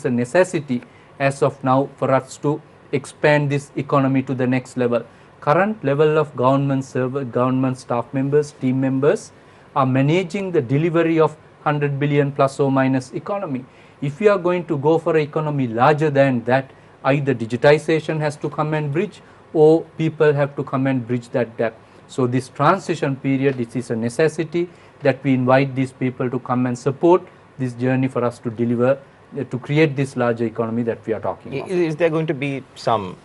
a necessity as of now for us to expand this economy to the next level. Current level of government staff members, team members are managing the delivery of 100 billion plus or minus economy. If we are going to go for an economy larger than that, either digitization has to come and bridge, or people have to come and bridge that gap. So this transition period, it is a necessity that we invite these people to come and support this journey for us to deliver, to create this larger economy that we are talking about. Is there going to be some,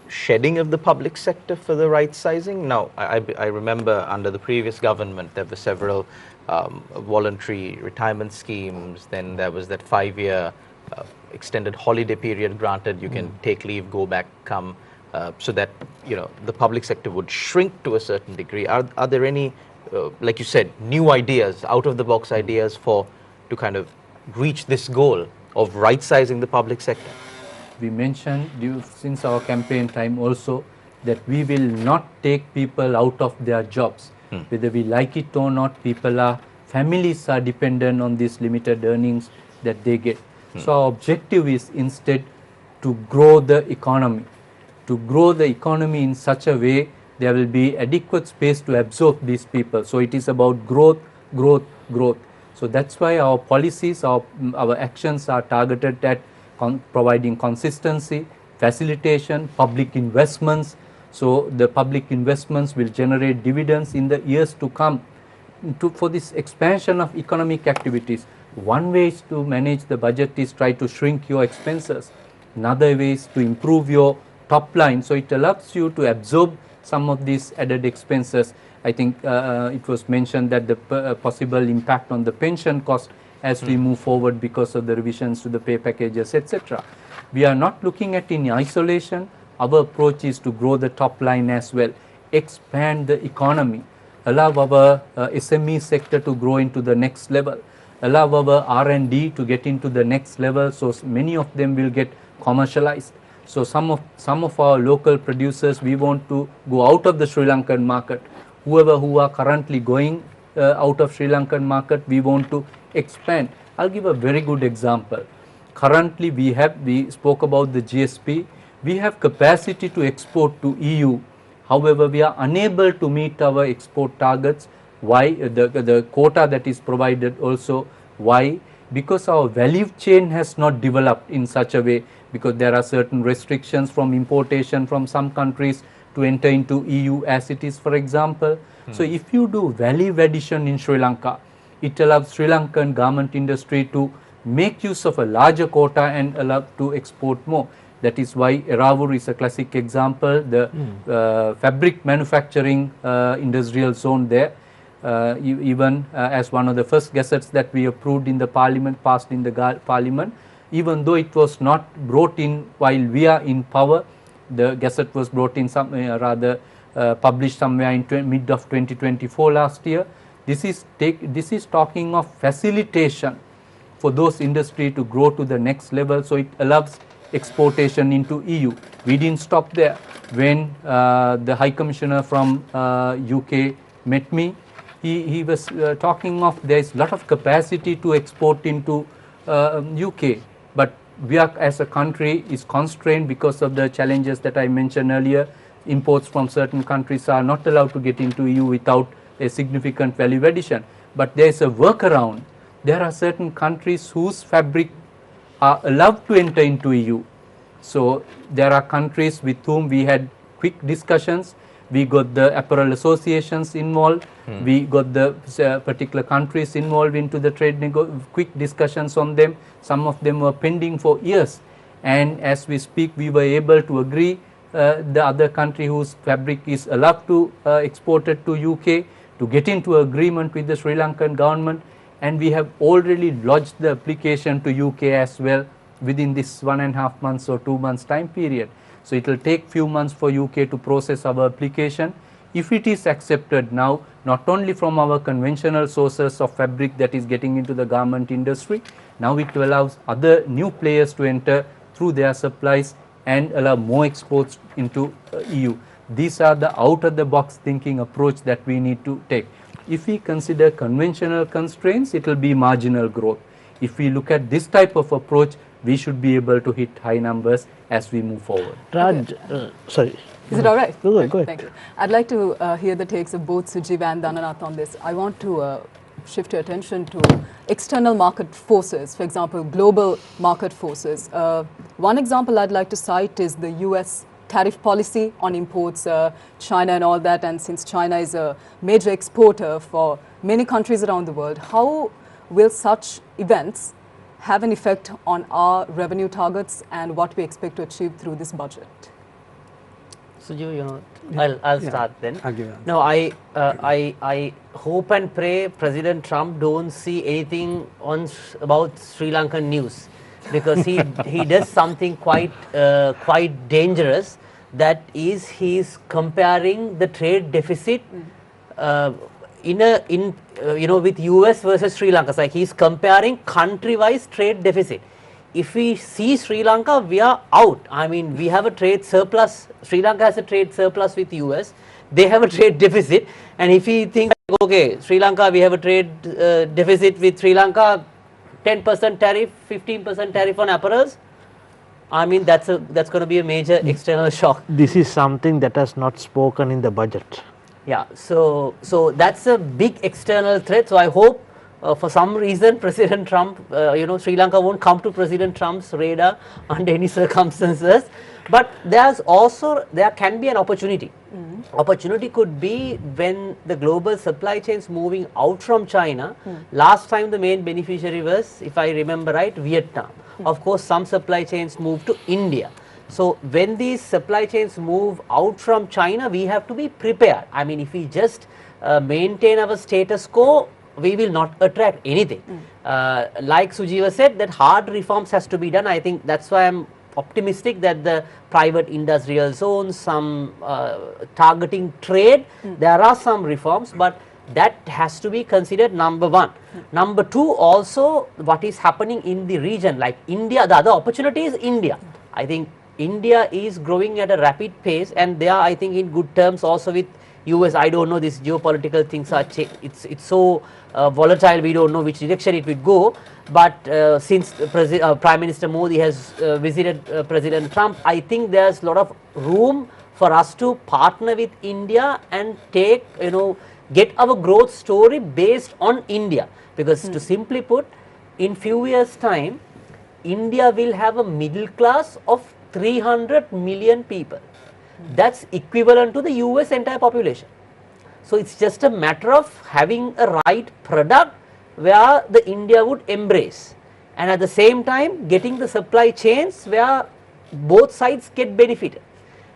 shedding of the public sector for the right sizing? Now, I remember under the previous government, there were several voluntary retirement schemes. Then there was that 5-year extended holiday period granted. You can take leave, go back, come, so that, the public sector would shrink to a certain degree. Are there any, like you said, new ideas, out-of-the-box ideas to kind of reach this goal of right-sizing the public sector? We mentioned since our campaign time also that we will not take people out of their jobs. Whether we like it or not, families are dependent on these limited earnings that they get. So our objective is instead to grow the economy. To grow the economy in such a way there will be adequate space to absorb these people. So it is about growth, growth, growth. So that's why our policies, our actions are targeted at providing consistency, facilitation, public investments. So the public investments will generate dividends in the years to come for this expansion of economic activities. One way is to manage the budget is try to shrink your expenses. Another way is to improve your top line. So it allows you to absorb some of these added expenses. I think it was mentioned that the possible impact on the pension cost as we move forward because of the revisions to the pay packages, etc. We are not looking at in isolation. Our approach is to grow the top line as well, expand the economy, allow our SME sector to grow into the next level, allow our R&D to get into the next level, so many of them will get commercialized. So some of our local producers, we want to go out of the Sri Lankan market. Whoever who are currently going out of Sri Lankan market, we want to expand. I'll give a very good example. Currently we spoke about the GSP. We have capacity to export to EU. However, we are unable to meet our export targets. Why? The quota that is provided also. Why? Because our value chain has not developed in such a way, because there are certain restrictions from importation from some countries to enter into EU as it is, for example. So if you do value addition in Sri Lanka, it allows Sri Lankan garment industry to make use of a larger quota and allow to export more. That is why Eravur is a classic example. The fabric manufacturing industrial zone there, even as one of the first gazettes that we approved in the parliament, passed in the parliament, even though it was not brought in while we are in power, the gazette was brought in published somewhere in mid of 2024 last year. This is talking of facilitation for those industry to grow to the next level, so it allows exportation into EU. We didn't stop there. When the High Commissioner from UK met me, he was talking of there is a lot of capacity to export into UK, but we are as a country is constrained because of the challenges that I mentioned earlier. Imports from certain countries are not allowed to get into EU without a significant value addition. But there is a workaround. There are certain countries whose fabric are allowed to enter into EU. So there are countries with whom we had quick discussions. We got the apparel associations involved. We got the particular countries involved into the trade quick discussions on them. Some of them were pending for years. And as we speak, we were able to agree the other country whose fabric is allowed to export it to UK to get into agreement with the Sri Lankan government, and we have already lodged the application to UK as well within this 1.5 months or 2 months time period. So it will take few months for UK to process our application. If it is accepted now, not only from our conventional sources of fabric that is getting into the garment industry, now it allows other new players to enter through their supplies and allow more exports into EU. These are the out of the box thinking approach that we need to take. If we consider conventional constraints, it will be marginal growth. If we look at this type of approach, we should be able to hit high numbers as we move forward. Raj, sorry. Is it all right? Go ahead. Thank you. I'd like to hear the takes of both Sujeewa and Dhananath on this. I want to shift your attention to external market forces, for example, global market forces. One example I'd like to cite is the US tariff policy on imports, China and all that, and since China is a major exporter for many countries around the world, how will such events have an effect on our revenue targets and what we expect to achieve through this budget? Sujeewa, I'll start then. I'll give you No, I hope and pray President Trump don't see anything on about Sri Lankan news, because he does something quite dangerous. That is, he's comparing the trade deficit with US versus Sri Lanka. It's like he's comparing country-wise trade deficit. If we see Sri Lanka, we are out. I mean, we have a trade surplus. Sri Lanka has a trade surplus with US. They have a trade deficit. And if we think, okay, Sri Lanka, we have a trade deficit with Sri Lanka, 10% tariff, 15% tariff on apparels, I mean, that's going to be a major external shock. This is something that has not spoken in the budget. Yeah, so that's a big external threat. So I hope for some reason President Trump, Sri Lanka won't come to President Trump's radar under any circumstances. But there can be an opportunity. Opportunity could be when the global supply chains moving out from China. Last time the main beneficiary was, if I remember right, Vietnam. Of course, some supply chains moved to India. So when these supply chains move out from China, we have to be prepared. I mean, if we just maintain our status quo, we will not attract anything. Like Sujeewa said, that hard reforms has to be done. I think that's why I'm optimistic that the private industrial zones, some targeting trade, there are some reforms, but that has to be considered number one. Number two, also what is happening in the region, like India, the other opportunity is India. I think India is growing at a rapid pace, and they are, I think, in good terms also with US. I don't know, these geopolitical things are it's so volatile, we don't know which direction it will go. But since Prime Minister Modi has visited President Trump, I think there's a lot of room for us to partner with India and take, get our growth story based on India. Because to simply put, in few years' time, India will have a middle class of 300 million people. That's equivalent to the US entire population. So it's just a matter of having a right product where the India would embrace, and at the same time getting the supply chains where both sides get benefited.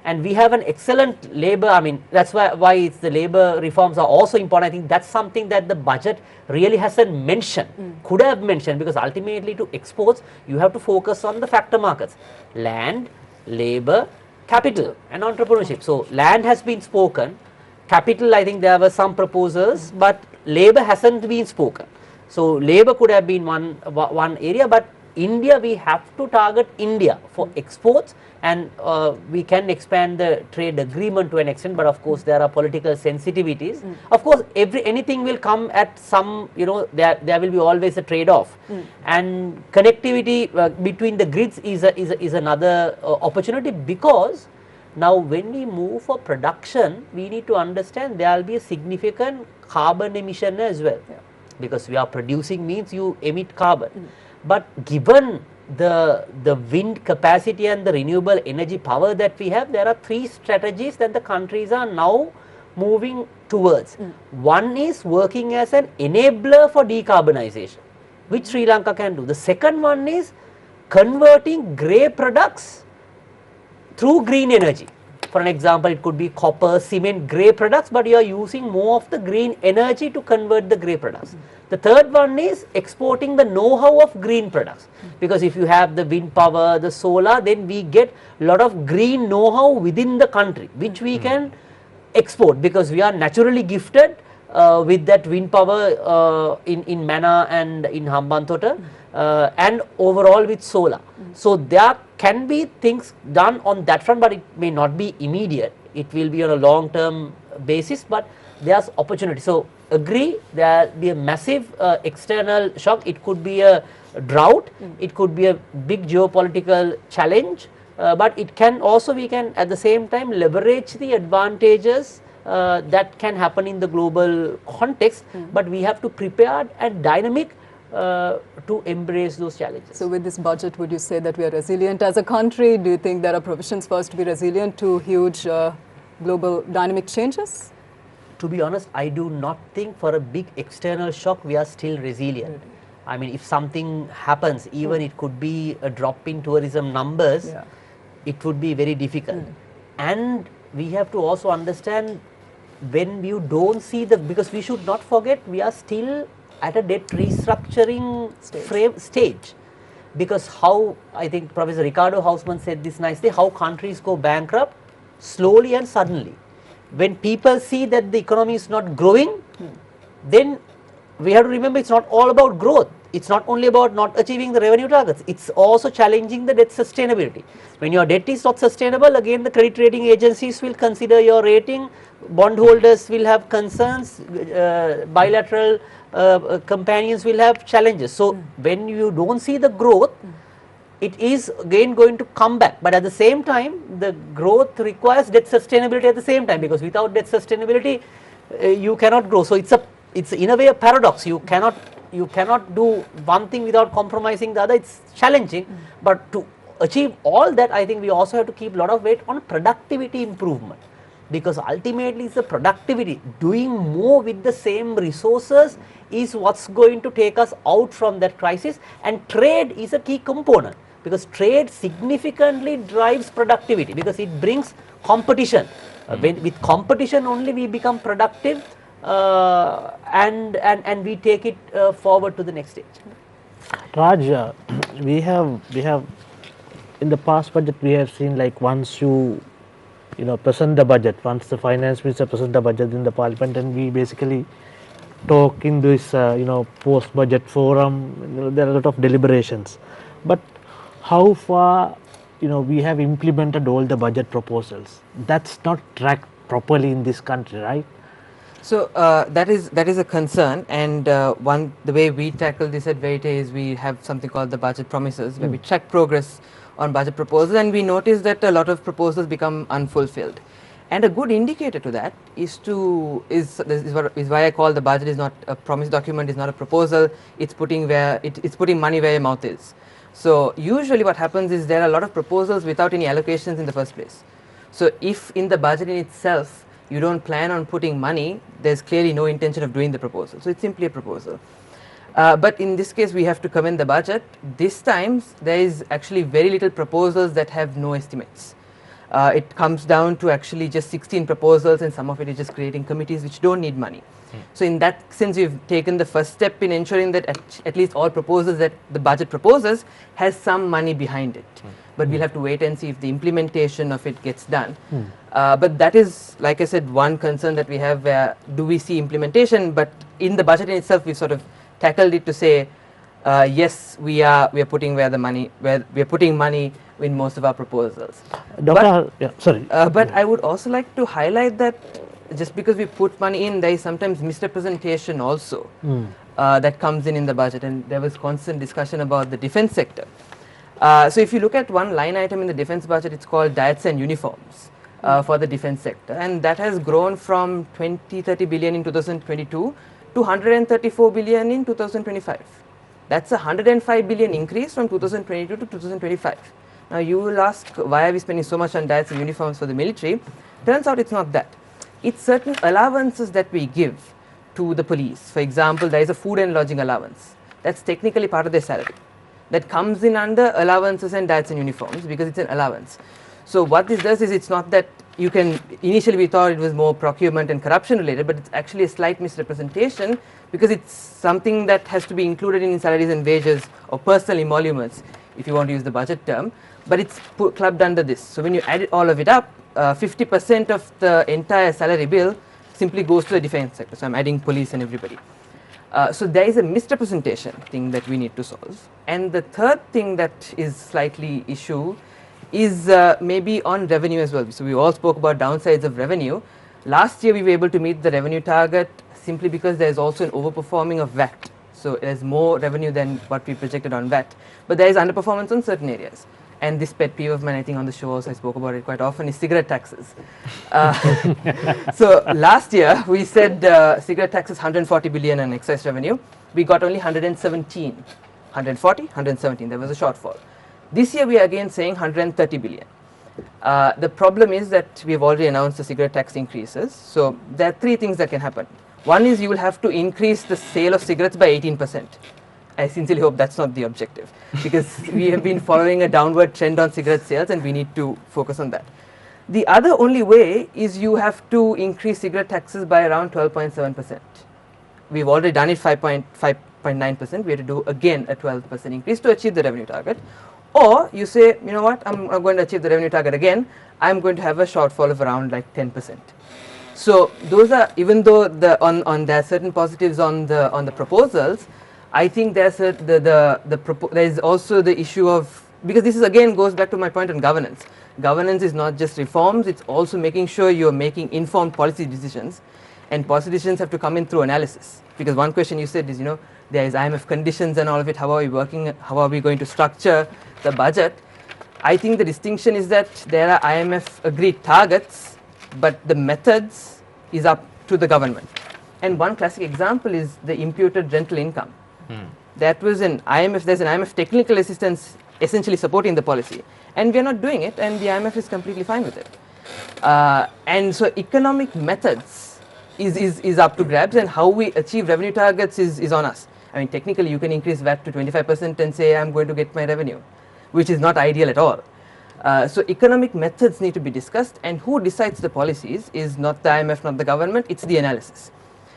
And we have an excellent labor, I mean, that's why it's the labor reforms are also important. I think that's something that the budget really hasn't mentioned, could have mentioned, because ultimately to exports, you have to focus on the factor markets: land, labor, capital and entrepreneurship. So land has been spoken, capital, I think there were some proposals, but labor hasn't been spoken. So labor could have been one area, but India, we have to target India for exports, and we can expand the trade agreement to an extent, but of course there are political sensitivities. Of course, anything will come at some, there will be always a trade-off, and connectivity between the grids is another opportunity, because now when we move for production, we need to understand there will be a significant carbon emission as well. Because we are producing means you emit carbon. But given the wind capacity and the renewable energy power that we have, there are three strategies that the countries are now moving towards. One is working as an enabler for decarbonization, which Sri Lanka can do. The second one is converting grey products through green energy. For an example, it could be copper, cement, grey products, but you are using more of the green energy to convert the grey products. The third one is exporting the know-how of green products, because if you have the wind power, the solar, then we get a lot of green know-how within the country, which we can export, because we are naturally gifted with that wind power in Mana and in Hambantota, and overall with solar. So there can be things done on that front, but it may not be immediate. It will be on a long-term basis, but there's opportunity. So agree, there will be a massive external shock. It could be a drought, it could be a big geopolitical challenge, but it can also, we can at the same time leverage the advantages that can happen in the global context, but we have to prepare and dynamic to embrace those challenges. So with this budget, would you say that we are resilient as a country? Do you think there are provisions for us to be resilient to huge global dynamic changes? To be honest, I do not think for a big external shock we are still resilient. I mean, if something happens, even it could be a drop in tourism numbers, it would be very difficult. And we have to also understand, when you don't see the, because we should not forget, we are still at a debt restructuring stage. Because how, I think Professor Ricardo Hausmann said this nicely, how countries go bankrupt slowly and suddenly. When people see that the economy is not growing, then we have to remember it's not all about growth. It's not only about not achieving the revenue targets, it's also challenging the debt sustainability. When your debt is not sustainable, again the credit rating agencies will consider your rating, bondholders will have concerns, bilateral companions will have challenges. So when you don't see the growth, it is again going to come back, but at the same time the growth requires debt sustainability at the same time, because without debt sustainability you cannot grow. So it's in a way a paradox. You cannot do one thing without compromising the other. It's challenging, but to achieve all that, I think we also have to keep a lot of weight on productivity improvement, because ultimately it's the productivity, doing more with the same resources is what's going to take us out from that crisis. And trade is a key component, because trade significantly drives productivity, because it brings competition. With competition only we become productive, and we take it forward to the next stage. Raj, we have in the past budget we have seen, like, once you present the budget, once the finance minister present the budget in the parliament, and we basically talk in this post budget forum, there are a lot of deliberations. But how far we have implemented all the budget proposals? That's not tracked properly in this country, right? So that is a concern, and the way we tackle this at Verite is we have something called the budget promises, where we track progress on budget proposals, and we notice that a lot of proposals become unfulfilled. And a good indicator to that is why I call the budget is not a promise document, is not a proposal. It's putting money where your mouth is. So usually what happens is there are a lot of proposals without any allocations in the first place. So if in the budget in itself you don't plan on putting money, there's clearly no intention of doing the proposal. So it's simply a proposal. But in this case we have to commend the budget. This time there is actually very little proposals that have no estimates. It comes down to actually just 16 proposals, and some of it is just creating committees which don't need money. So in that sense we've taken the first step in ensuring that at least all proposals that the budget proposes has some money behind it. But we'll have to wait and see if the implementation of it gets done. But that is, like I said, one concern that we have, where do we see implementation? But in the budget in itself we've sort of tackled it to say, yes, we are putting money in most of our proposals. But I would also like to highlight that just because we put money in, there is sometimes misrepresentation also that comes in the budget, and there was constant discussion about the defense sector. So if you look at one line item in the defense budget, it's called diets and uniforms for the defense sector, and that has grown from 30 billion in 2022 to 134 billion in 2025. That's a 105 billion increase from 2022 to 2025. Now you will ask, why are we spending so much on diets and uniforms for the military? Turns out it's not that. It's certain allowances that we give to the police. For example, there is a food and lodging allowance. That's technically part of their salary. That comes in under allowances and diets and uniforms because it's an allowance. So what this does is, it's not that you can, initially we thought it was more procurement and corruption related, but it's actually a slight misrepresentation because it's something that has to be included in salaries and wages or personal emoluments, if you want to use the budget term, but it's clubbed under this. So when you add all of it up, 50% of the entire salary bill simply goes to the defense sector. So I'm adding police and everybody. So there is a misrepresentation thing that we need to solve. And the third thing that is slightly issue is maybe on revenue as well. So we all spoke about downsides of revenue. Last year we were able to meet the revenue target simply because there is also an overperforming of VAT. So there's more revenue than what we projected on VAT, but there is underperformance on certain areas. And this pet peeve of mine, I think on the show also I spoke about it quite often, is cigarette taxes. So last year we said cigarette taxes 140 billion in excess revenue. We got only 117, 140, 117, there was a shortfall. This year we are again saying 130 billion. The problem is that we have already announced the cigarette tax increases. So there are three things that can happen. One is you will have to increase the sale of cigarettes by 18%. I sincerely hope that's not the objective, because we have been following a downward trend on cigarette sales and we need to focus on that. The other only way is you have to increase cigarette taxes by around 12.7%. We've already done it 5.9%. We have to do again a 12% increase to achieve the revenue target. Or you say, you know what, I'm going to achieve the revenue target again, I'm going to have a shortfall of around like 10%. So those are, even though there are certain positives on the proposals, I think there's there is also the issue of, because this is again goes back to my point on governance. Governance is not just reforms, it's also making sure you're making informed policy decisions, and policy decisions have to come in through analysis. Because one question you said is, you know, there is IMF conditions and all of it, how are we working, how are we going to structure the budget? I think the distinction is that there are IMF agreed targets, but the methods is up to the government. And one classic example is the imputed rental income. That was there's an IMF technical assistance essentially supporting the policy, and we are not doing it, and the IMF is completely fine with it. And so economic methods is up to grabs, and how we achieve revenue targets is on us. I mean, technically you can increase VAT to 25% and say I'm going to get my revenue, which is not ideal at all. So economic methods need to be discussed, and who decides the policies is not the IMF, not the government, it's the analysis.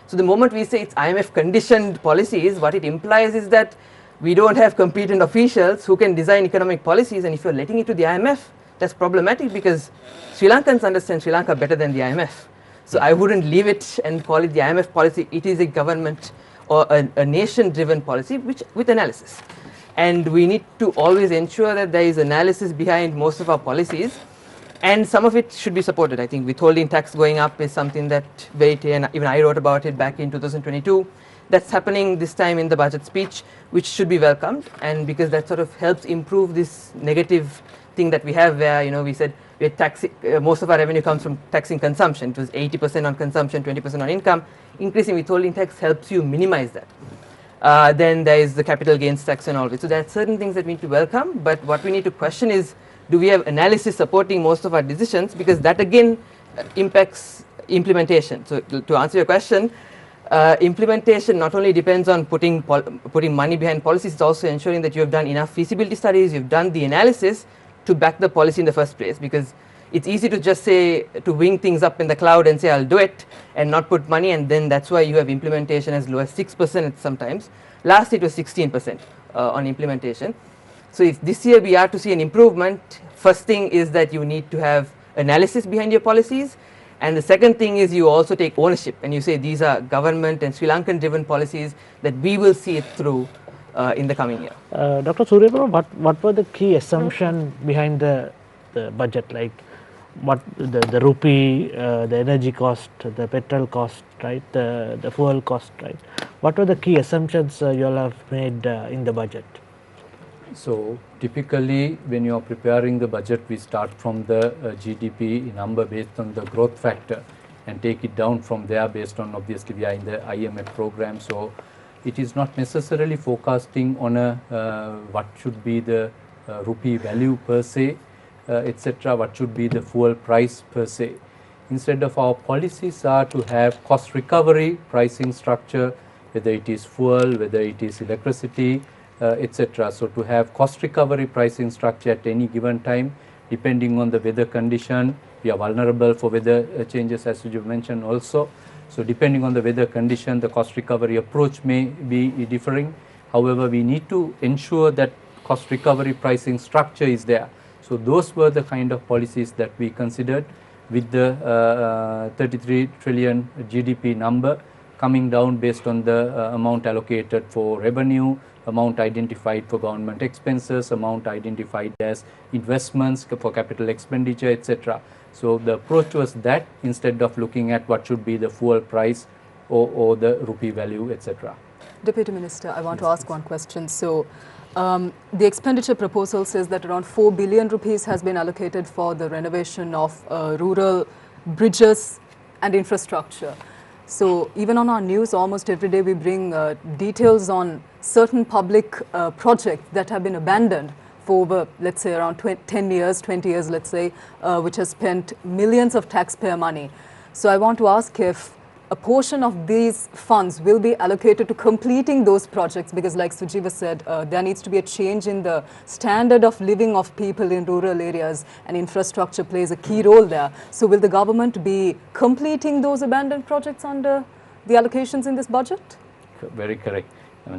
So the moment we say it's IMF conditioned policies, what it implies is that we don't have competent officials who can design economic policies, and if you're letting it to the IMF, that's problematic, because Sri Lankans understand Sri Lanka better than the IMF. So I wouldn't leave it and call it the IMF policy. It is a government or a nation driven policy with analysis. And we need to always ensure that there is analysis behind most of our policies, and some of it should be supported. I think withholding tax going up is something that Verite, and even I wrote about it back in 2022. That's happening this time in the budget speech, which should be welcomed, and because that sort of helps improve this negative thing that we have, where, you know, we said we're taxing, most of our revenue comes from taxing consumption. It was 80% on consumption, 20% on income. Increasing withholding tax helps you minimize that. Then there is the capital gains tax and all of it. So there are certain things that we need to welcome, but what we need to question is, do we have analysis supporting most of our decisions, because that again impacts implementation. So to answer your question, implementation not only depends on putting money behind policies, it's also ensuring that you have done enough feasibility studies, you've done the analysis to back the policy in the first place, because it's easy to just say, to wing things up in the cloud and say I'll do it and not put money, and then that's why you have implementation as low as 6% sometimes. Last it was 16% on implementation. So if this year we are to see an improvement, first thing is that you need to have analysis behind your policies, and the second thing is you also take ownership and you say these are government and Sri Lankan driven policies that we will see it through in the coming year. Dr. Suriyapperuma, what were the key assumptions behind the budget, like what the rupee, the energy cost, the petrol cost, right, the fuel cost, right? What were the key assumptions you all have made in the budget? So typically when you are preparing the budget, we start from the GDP number based on the growth factor and take it down from there based on, obviously we are in the IMF program, so it is not necessarily forecasting on a what should be the rupee value per se, etc., what should be the fuel price per se. Instead of, our policies are to have cost recovery pricing structure, whether it is fuel, whether it is electricity, etc. So to have cost recovery pricing structure at any given time, depending on the weather condition, We are vulnerable for weather changes, as you mentioned also. So depending on the weather condition, the cost recovery approach may be differing. However, we need to ensure that cost recovery pricing structure is there. So those were the kind of policies that we considered, with the 33 trillion GDP number coming down based on the amount allocated for revenue, amount identified for government expenses, amount identified as investments for capital expenditure, etc. So the approach was that, instead of looking at what should be the fuel price or the rupee value, etc. Deputy Minister, I want to ask one question. So the expenditure proposal says that around 4 billion rupees has been allocated for the renovation of rural bridges and infrastructure. So even on our news, almost every day we bring details on certain public projects that have been abandoned for over, let's say, around 10 years, 20 years, let's say, which has spent millions of taxpayer money. So I want to ask if a portion of these funds will be allocated to completing those projects, because like Sujeewa said, there needs to be a change in the standard of living of people in rural areas, and infrastructure plays a key role there. So will the government be completing those abandoned projects under the allocations in this budget? Very correct. I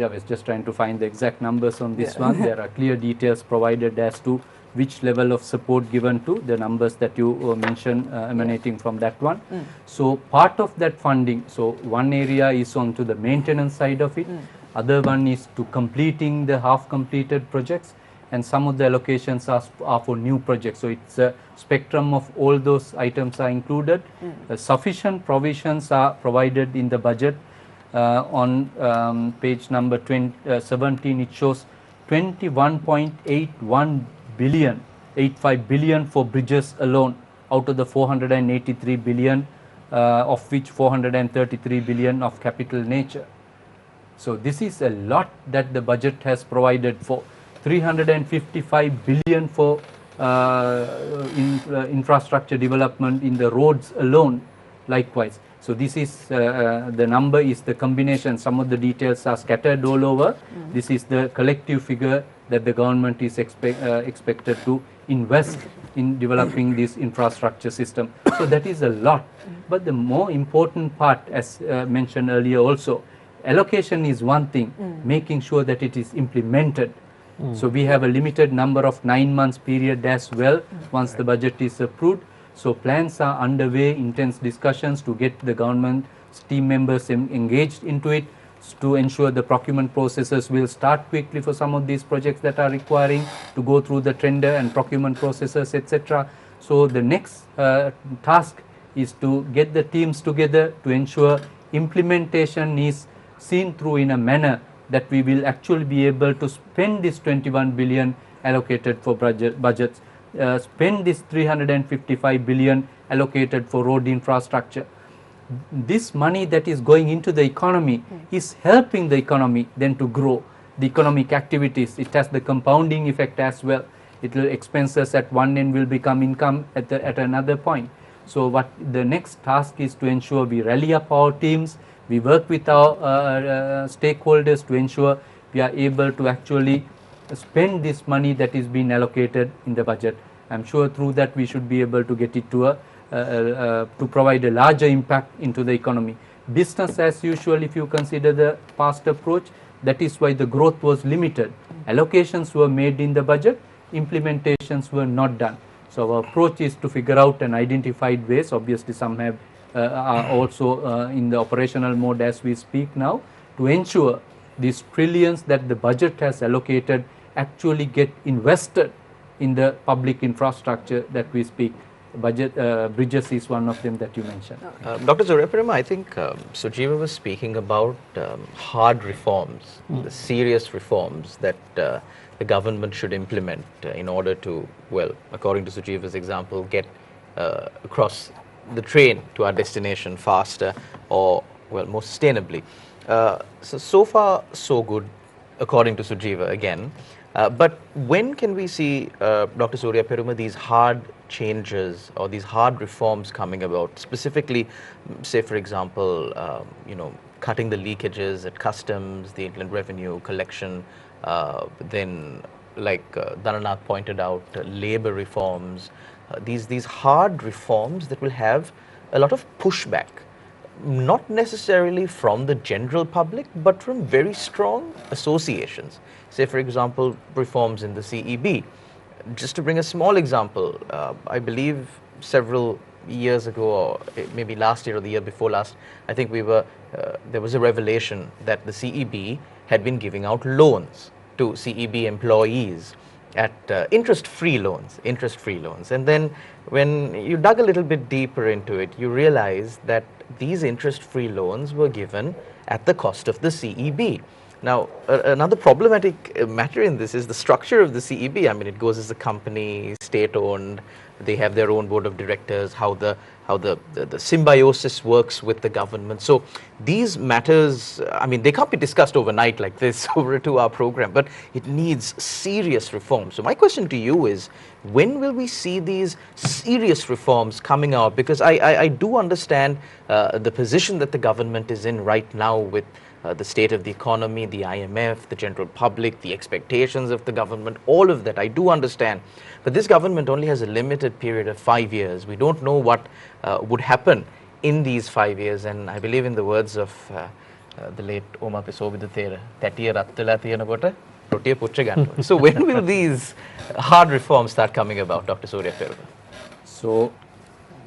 was just trying to find the exact numbers on this one. There are clear details provided as to which level of support given to the numbers that you mentioned emanating from that one. So part of that funding, so one area is on to the maintenance side of it, other one is to completing the half completed projects, and some of the allocations are for new projects. So it's a spectrum of all those items are included. Sufficient provisions are provided in the budget. On page number 17, it shows 21.85 billion for bridges alone, out of the 483 billion, of which 433 billion of capital nature. So this is a lot that the budget has provided for. 355 billion for infrastructure development in the roads alone, likewise. So this is the number is the combination. Some of the details are scattered all over. This is the collective figure that the government is expected to invest in developing this infrastructure system. So that is a lot. But the more important part, as mentioned earlier also, allocation is one thing, making sure that it is implemented. So we have a limited number of 9 months period as well once the budget is approved. So plans are underway, intense discussions to get the government team members engaged into it, to ensure the procurement processes will start quickly for some of these projects that are requiring to go through the tender and procurement processes, etc. So the next task is to get the teams together to ensure implementation is seen through in a manner that we will actually be able to spend this 21 billion allocated for budgets, spend this 355 billion allocated for road infrastructure. This money that is going into the economy is helping the economy then to grow the economic activities. It has the compounding effect as well. It will expenses at one end will become income at another point. So what the next task is to ensure we rally up our teams, we work with our stakeholders to ensure we are able to actually spend this money that is being allocated in the budget. I'm sure through that we should be able to get it to to provide a larger impact into the economy. Business as usual, if you consider the past approach, that is why the growth was limited. Allocations were made in the budget, implementations were not done. So our approach is to figure out an identified ways. Obviously some have are also in the operational mode as we speak now, to ensure these trillions that the budget has allocated actually get invested in the public infrastructure that we speak. Budget bridges is one of them that you mentioned. Dr. Suriyapperuma, I think Sujeewa was speaking about hard reforms, the serious reforms that the government should implement in order to, well, according to Sujeewa's example, get across the train to our destination faster or, well, more sustainably. So far, so good, according to Sujeewa again. But when can we see, Dr. Suriyapperuma, these hard changes or these hard reforms coming about? Specifically, say for example, cutting the leakages at customs, the inland revenue collection, then like Dhananath pointed out, labour reforms, these hard reforms that will have a lot of pushback, not necessarily from the general public, but from very strong associations. Say, for example, reforms in the CEB. Just to bring a small example, I believe several years ago, or maybe last year or the year before last, I think there was a revelation that the CEB had been giving out loans to CEB employees at interest-free loans. And then when you dug a little bit deeper into it, you realize that these interest-free loans were given at the cost of the CEB. Now, another problematic matter in this is the structure of the CEB. I mean, it goes as a company, state-owned. They have their own board of directors, how the symbiosis works with the government. So these matters, I mean, they can't be discussed overnight like this over a 2-hour program, but it needs serious reform. So my question to you is, when will we see these serious reforms coming out? Because I do understand the position that the government is in right now with the state of the economy, the IMF, the general public, the expectations of the government, all of that, I do understand. But this government only has a limited period of 5 years. We don't know what would happen in these 5 years. And I believe in the words of the late Oma Pisobidutera, Tatiya Rattala Thiyanagota, Rotiya Puchaganto. So when will these hard reforms start coming about, Dr. Suriyapperuma? So,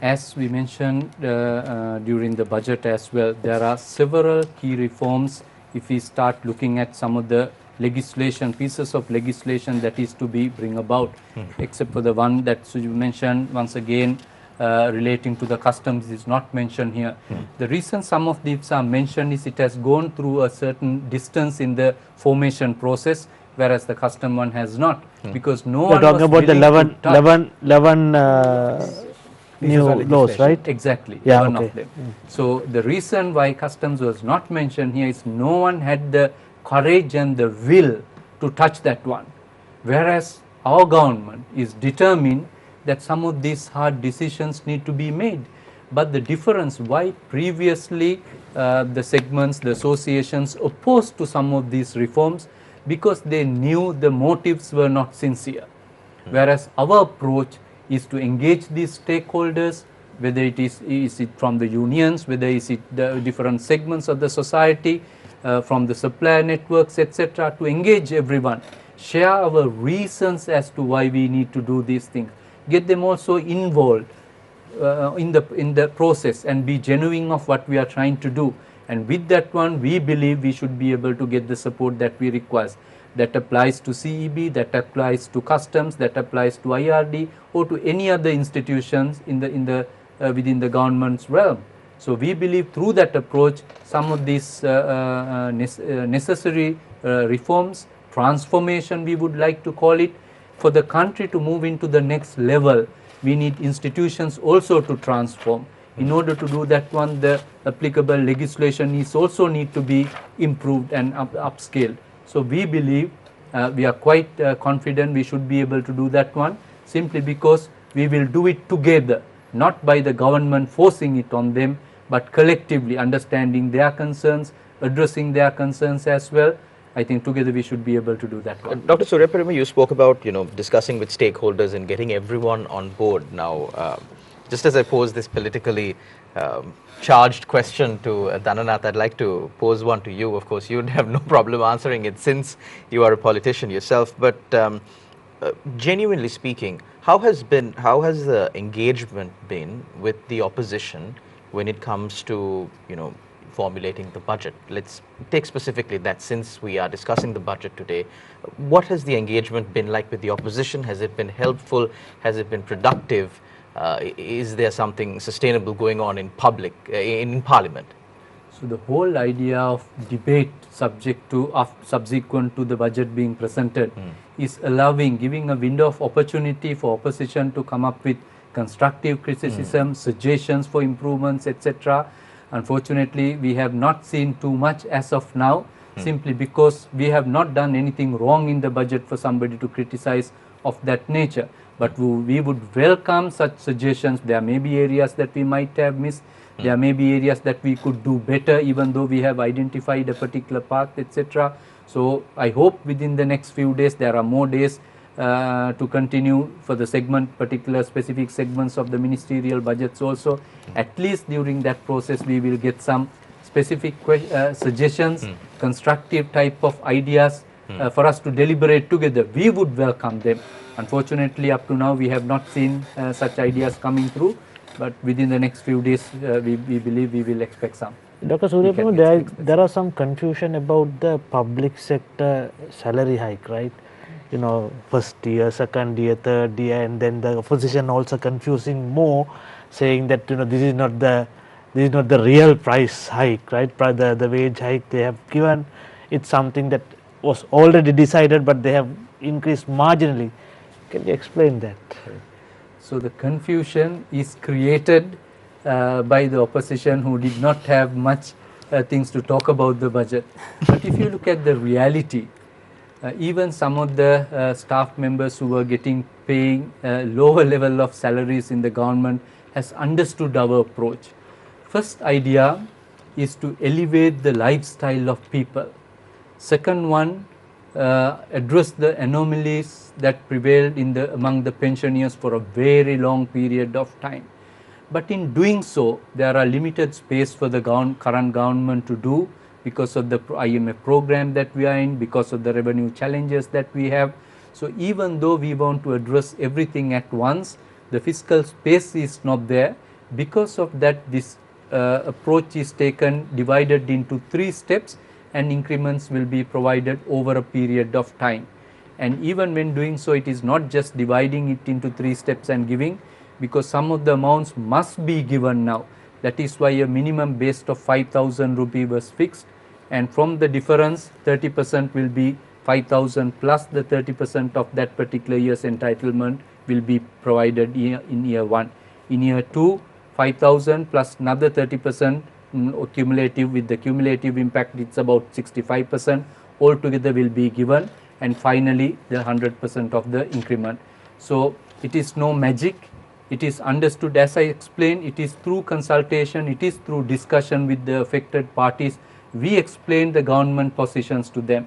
as we mentioned during the budget as well, there are several key reforms. If we start looking at some of the pieces of legislation that is to be bring about, except for the one that Sujeewa mentioned, once again, relating to the customs is not mentioned here. The reason some of these are mentioned is it has gone through a certain distance in the formation process, whereas the custom one has not, because no one talking was about the 11 new laws, right? Exactly, yeah, one okay. of them. So the reason why customs was not mentioned here is no one had the courage and the will to touch that one, whereas our government is determined that some of these hard decisions need to be made. But the difference why previously the segments, the associations opposed to some of these reforms, because they knew the motives were not sincere. Whereas our approach is to engage these stakeholders, whether it is it from the unions, whether is it the different segments of the society, from the supplier networks, etc., to engage everyone, share our reasons as to why we need to do these things, get them also involved in the process and be genuine of what we are trying to do. And with that one, we believe we should be able to get the support that we require. That applies to CEB, that applies to customs, that applies to IRD, or to any other institutions within the government's realm. So we believe through that approach, some of these necessary reforms, transformation we would like to call it, for the country to move into the next level, we need institutions also to transform. In order to do that one, the applicable legislation is also need to be improved and upscaled. So we believe, we are quite confident we should be able to do that one, simply because we will do it together, not by the government forcing it on them, but collectively understanding their concerns, addressing their concerns as well. I think together we should be able to do that one. Dr. Suriyapperuma, you spoke about, discussing with stakeholders and getting everyone on board. Now, just as I pose this politically charged question to Dhananath, I'd like to pose one to you. Of course, you'd have no problem answering it since you are a politician yourself. But genuinely speaking, how has the engagement been with the opposition when it comes to, formulating the budget? Let's take specifically that, since we are discussing the budget today. What has the engagement been like with the opposition? Has it been helpful? Has it been productive? Is there something sustainable going on in in Parliament? So the whole idea of debate subsequent to the budget being presented is giving a window of opportunity for opposition to come up with constructive criticism, suggestions for improvements, etc. Unfortunately, we have not seen too much as of now, simply because we have not done anything wrong in the budget for somebody to criticize of that nature. But we would welcome such suggestions. There may be areas that we might have missed. There may be areas that we could do better, even though we have identified a particular path, etc. So I hope within the next few days, there are more days, to continue for the segment, particular specific segments of the ministerial budgets also. At least during that process we will get some specific suggestions, constructive type of ideas for us to deliberate together. We would welcome them. Unfortunately, up to now we have not seen such ideas coming through, but within the next few days we believe we will expect some. Dr. Suriyapperuma, there are some confusion about the public sector salary hike, right? You know, first year, second year, third year, and then the opposition also confusing more, saying that, you know, this is not the real price hike, right? The wage hike they have given, it's something that was already decided, but they have increased marginally. Can you explain that? So the confusion is created by the opposition, who did not have much things to talk about the budget. But if you look at the reality, even some of the staff members who were paying lower level of salaries in the government has understood our approach. First idea is to elevate the lifestyle of people. Second one, address the anomalies that prevailed among the pensioners for a very long period of time. But in doing so, there are limited space for the current government to do, because of the IMF program that we are in, because of the revenue challenges that we have. So even though we want to address everything at once, the fiscal space is not there. Because of that, this approach is taken, divided into 3 steps, and increments will be provided over a period of time. And even when doing so, it is not just dividing it into 3 steps and giving, because some of the amounts must be given now. That is why a minimum base of 5,000 rupee was fixed, and from the difference 30% will be 5,000 plus the 30% of that particular year's entitlement will be provided in year 1. In year 2, 5,000 plus another 30% cumulative. With the cumulative impact, it's about 65% altogether will be given, and finally the 100% of the increment. So it is no magic. It is understood, as I explained, it is through consultation, it is through discussion with the affected parties. We explain the government positions to them.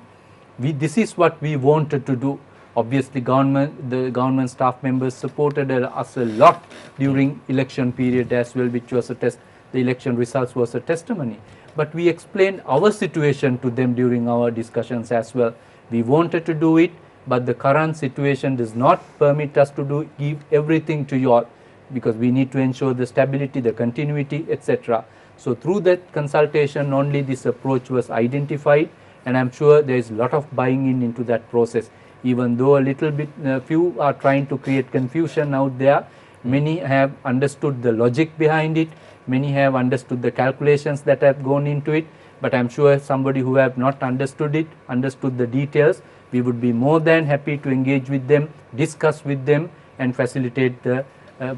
This is what we wanted to do. Obviously, the government staff members supported us a lot during election period as well, which was a test. The election results was a testimony. But we explained our situation to them during our discussions as well. We wanted to do it, but the current situation does not permit us to give everything to you all, because we need to ensure the stability, the continuity, etc. So through that consultation only this approach was identified, and I'm sure there is a lot of buying into that process. Even though a little bit few are trying to create confusion out there, many have understood the logic behind it, many have understood the calculations that have gone into it, but I'm sure somebody who have not understood it, understood the details, we would be more than happy to engage with them, discuss with them, and facilitate the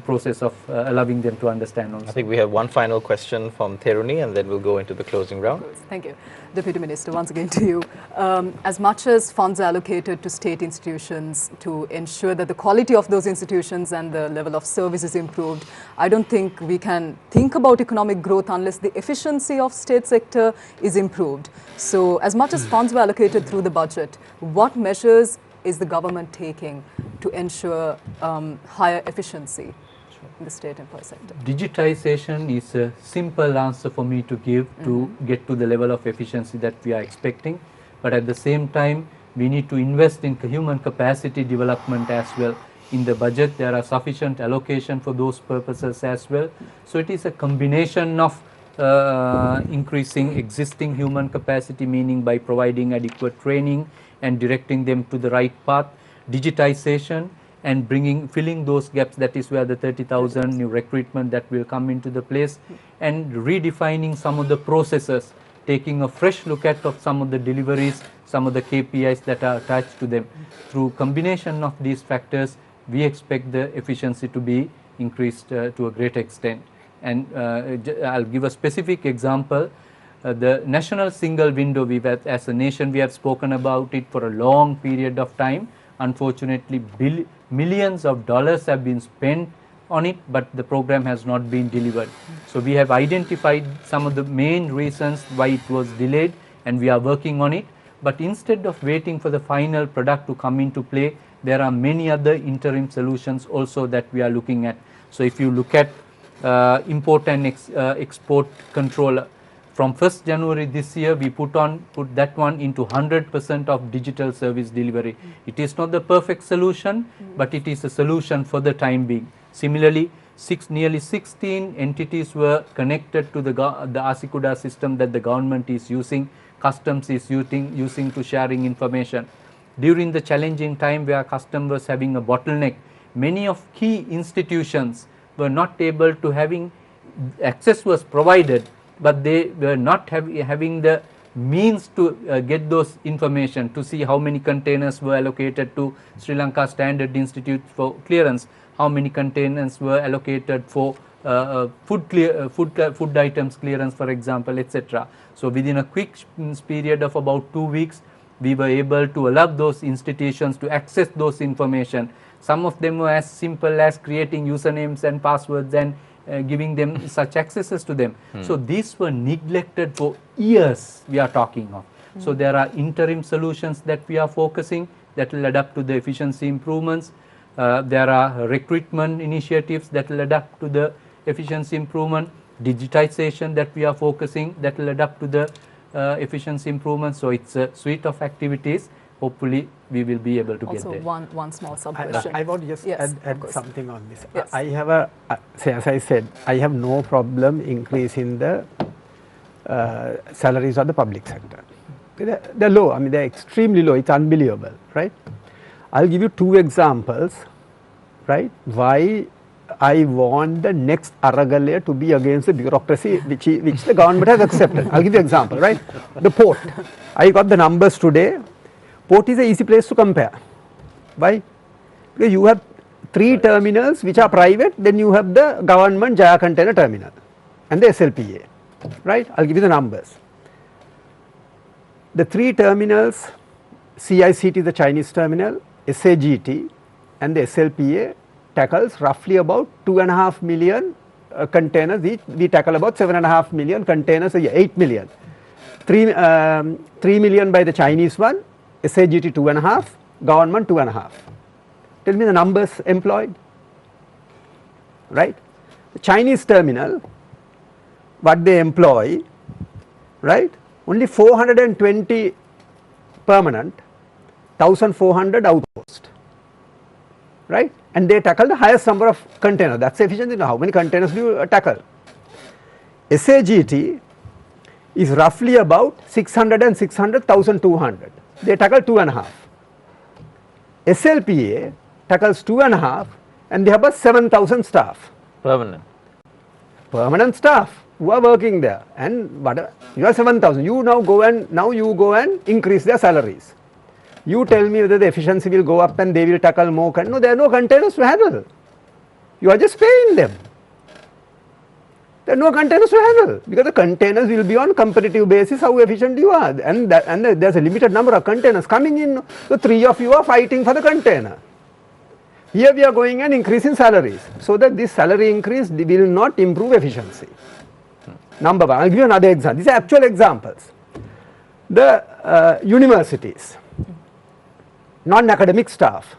process of allowing them to understand also. I think we have one final question from Theruni, and then we'll go into the closing round. Thank you. Deputy Minister, once again to you. As much as funds are allocated to state institutions to ensure that the quality of those institutions and the level of service is improved, I don't think we can think about economic growth unless the efficiency of state sector is improved. So as much as funds were allocated through the budget, what measures is the government taking to ensure higher efficiency in the state employee sector? Digitization is a simple answer for me to give to get to the level of efficiency that we are expecting, but at the same time we need to invest in human capacity development as well. In the budget there are sufficient allocation for those purposes as well. So it is a combination of increasing existing human capacity, meaning by providing adequate training and directing them to the right path, digitization, and filling those gaps. That is where the 30,000 new recruitment that will come into the place, and redefining some of the processes, taking a fresh look at some of the deliveries, some of the KPIs that are attached to them. Through combination of these factors, we expect the efficiency to be increased to a great extent. And I'll give a specific example. The national single window, as a nation we have spoken about it for a long period of time. Unfortunately, millions of dollars have been spent on it, but the program has not been delivered. So we have identified some of the main reasons why it was delayed, and we are working on it. but instead of waiting for the final product to come into play, there are many other interim solutions also that we are looking at. So if you look at import and export control, from 1st January this year, we put that one into 100% of digital service delivery. It is not the perfect solution, but it is a solution for the time being. Similarly, nearly 16 entities were connected to the Asikuda system that the government is using, customs is using to sharing information. During the challenging time where customs was having a bottleneck, many of key institutions were not able to having, access was provided, but they were not having the means to get those information, to see how many containers were allocated to Sri Lanka Standard Institute for clearance, how many containers were allocated for food items clearance, for example, etc. So within a quick period of about 2 weeks, we were able to allow those institutions to access those information. Some of them were as simple as creating usernames and passwords and giving them such accesses to them. So these were neglected for years, we are talking of. So there are interim solutions that we are focusing that will adapt to the efficiency improvements. There are recruitment initiatives that will adapt to the efficiency improvement, digitization that we are focusing that will adapt to the efficiency improvement. So it's a suite of activities. Hopefully we will be able to get there. Also one small sub question. I want to just Yes, add something on this. Yes. I have as I said, I have no problem increasing the salaries of the public sector. They're low, I mean they're extremely low, it's unbelievable, right? I'll give you 2 examples, right, why I want the next Aragale to be against the bureaucracy which the government has accepted. I'll give you an example, right? The port, I got the numbers today. Port is an easy place to compare. Why? Because you have 3 terminals which are private, then you have the government Jaya Container Terminal and the SLPA, right? I'll give you the numbers. The 3 terminals, CICT, the Chinese terminal, SAGT and the SLPA tackles roughly about 2.5 million containers each. We tackle about 7.5 million containers a year, 8 million. 3 million by the Chinese one, SAGT 2.5, government 2.5. Tell me the numbers employed, right? The Chinese terminal, what they employ, right? Only 420 permanent, 1,400 outpost, right? And they tackle the highest number of containers. That's efficient. You know, how many containers do you tackle? SAGT is roughly about 600 and 600, 1,200. They tackle 2.5. SLPA tackles 2.5 and they have about 7,000 staff. Permanent staff who are working there, and you have 7,000. You now go and increase their salaries. You tell me whether the efficiency will go up and they will tackle more. No, there are no containers to handle. You are just paying them. There are no containers to handle because the containers will be on competitive basis how efficient you are, and there's a limited number of containers coming in. So 3 of you are fighting for the container. Here we are going and increasing salaries so that this salary increase will not improve efficiency. Number 1, I'll give you another example. These are actual examples. The universities, non-academic staff.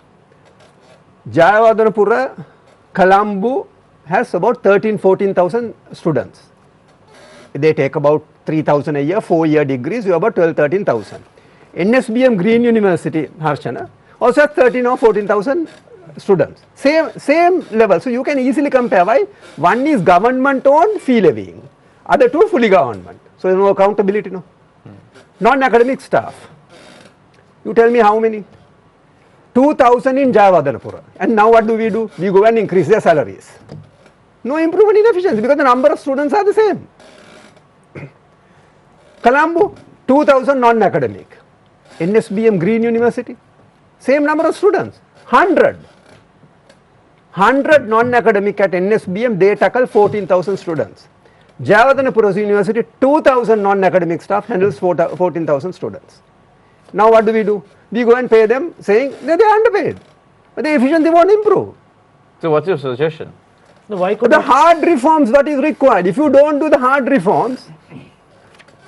Jayawardenepura, Colombo has about 14,000 students. They take about 3,000 a year, 4-year degrees, you have about 12,000-13,000. NSBM Green University, Harshana, also has 13 or 14,000 students. Same level, so you can easily compare. Why? One is government owned fee levying, other 2 fully government. So there is no accountability, no. Non-academic staff, you tell me how many? 2,000 in Jayawardenepura, and now what do? We go and increase their salaries. No improvement in efficiency because the number of students are the same. Colombo, 2,000 non-academic. NSBM Green University, same number of students, 100 non-academic at NSBM, they tackle 14,000 students. Jayawardenepura University, 2,000 non-academic staff handles 14,000 students. Now what do? We go and pay them saying that they are underpaid, but the efficiency won't improve. So what's your suggestion? No, why could the hard reforms that is required. If you don't do the hard reforms,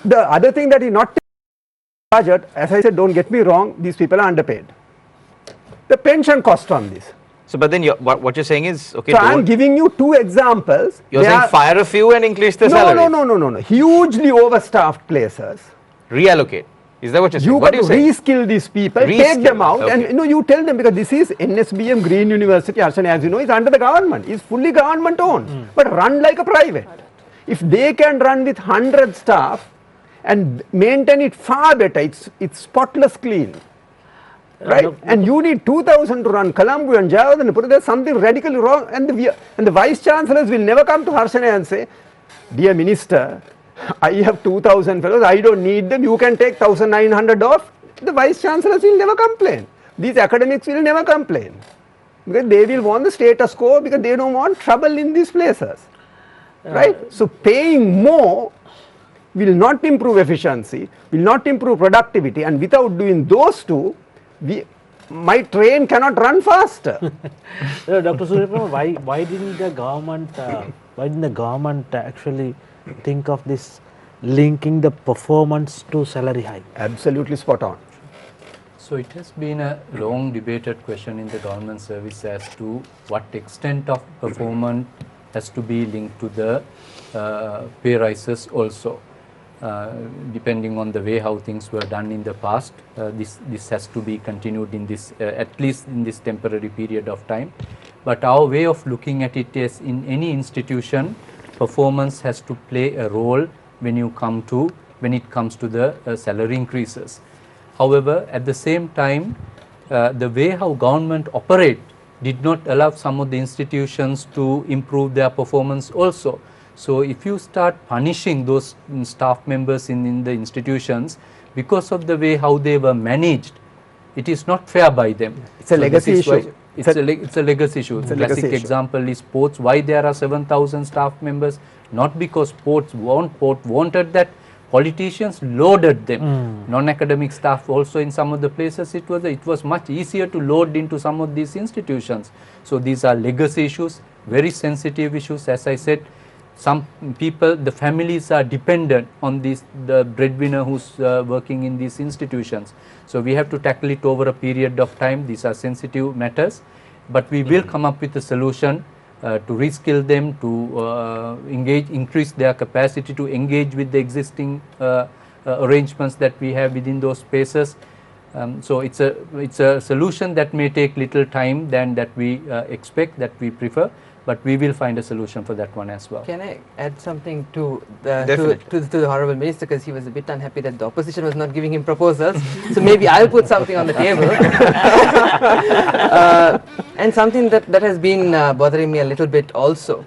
the other thing that is not budget, as I said, don't get me wrong, these people are underpaid. The pension cost on this. So, but then what you're saying is, okay, So I am giving you two examples. You're saying fire a few and increase the salary. No. Hugely overstaffed places. Reallocate. Is that what you're saying? You got to reskill these people, take them out, and you tell them, because this is NSBM Green University, Harshana, as you know, is under the government, is fully government owned, but run like a private. If they can run with 100 staff and maintain it far better, it's spotless clean. Right, and you need 2,000 to run Colombo and Javadhanapura. There's something radically wrong, and the vice chancellors will never come to Harshana and say, "Dear Minister, I have 2,000 fellows. I don't need them. You can take 1,900 off." The vice chancellors will never complain. These academics will never complain, because they will want the status quo, because they don't want trouble in these places. Right. So paying more will not improve efficiency, will not improve productivity, and without doing those two, my train cannot run faster. Dr. Suriyapperuma, why didn't the government actually think of this linking the performance to salary hike? Absolutely spot on. So it has been a long debated question in the government service as to what extent of performance has to be linked to the pay rises also. Depending on the way how things were done in the past, this has to be continued in this at least in this temporary period of time. But our way of looking at it is, in any institution, performance has to play a role when it comes to the salary increases. However, at the same time, the way how government operate did not allow some of the institutions to improve their performance also. So if you start punishing those staff members in the institutions because of the way how they were managed, it is not fair by them. It's a legacy issue. It's a legacy issue. The classic example is sports. Why there are 7,000 staff members? Not because sports wanted that. Politicians loaded them. Non-academic staff also in some of the places it was much easier to load into some of these institutions. So these are legacy issues, very sensitive issues. As I said, some people, the families are dependent on the breadwinner who's working in these institutions. So we have to tackle it over a period of time. These are sensitive matters, but we will come up with a solution to reskill them, to increase their capacity to engage with the existing arrangements that we have within those spaces. So it's a solution that may take little time than that we expect, that we prefer, but we will find a solution for that one as well. Can I add something to the Honourable Minister, because he was a bit unhappy that the opposition was not giving him proposals. So maybe I'll put something on the table. And something that has been bothering me a little bit also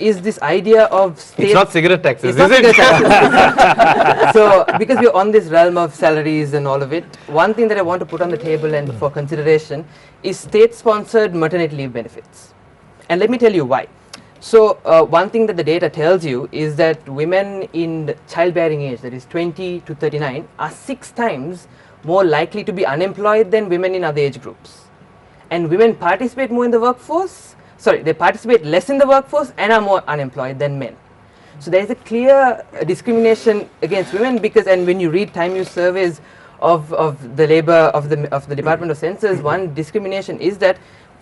is this idea of state... It's not cigarette taxes, is it? So, because we're on this realm of salaries and all of it, one thing that I want to put on the table and for consideration is state-sponsored maternity leave benefits. And let me tell you why. So, one thing that the data tells you is that women in childbearing age, that is 20 to 39, are 6 times more likely to be unemployed than women in other age groups. And women participate more in the workforce, they participate less in the workforce and are more unemployed than men. So there is a clear discrimination against women, because, and when you read time use surveys of the labor of the Department of Census, one discrimination is that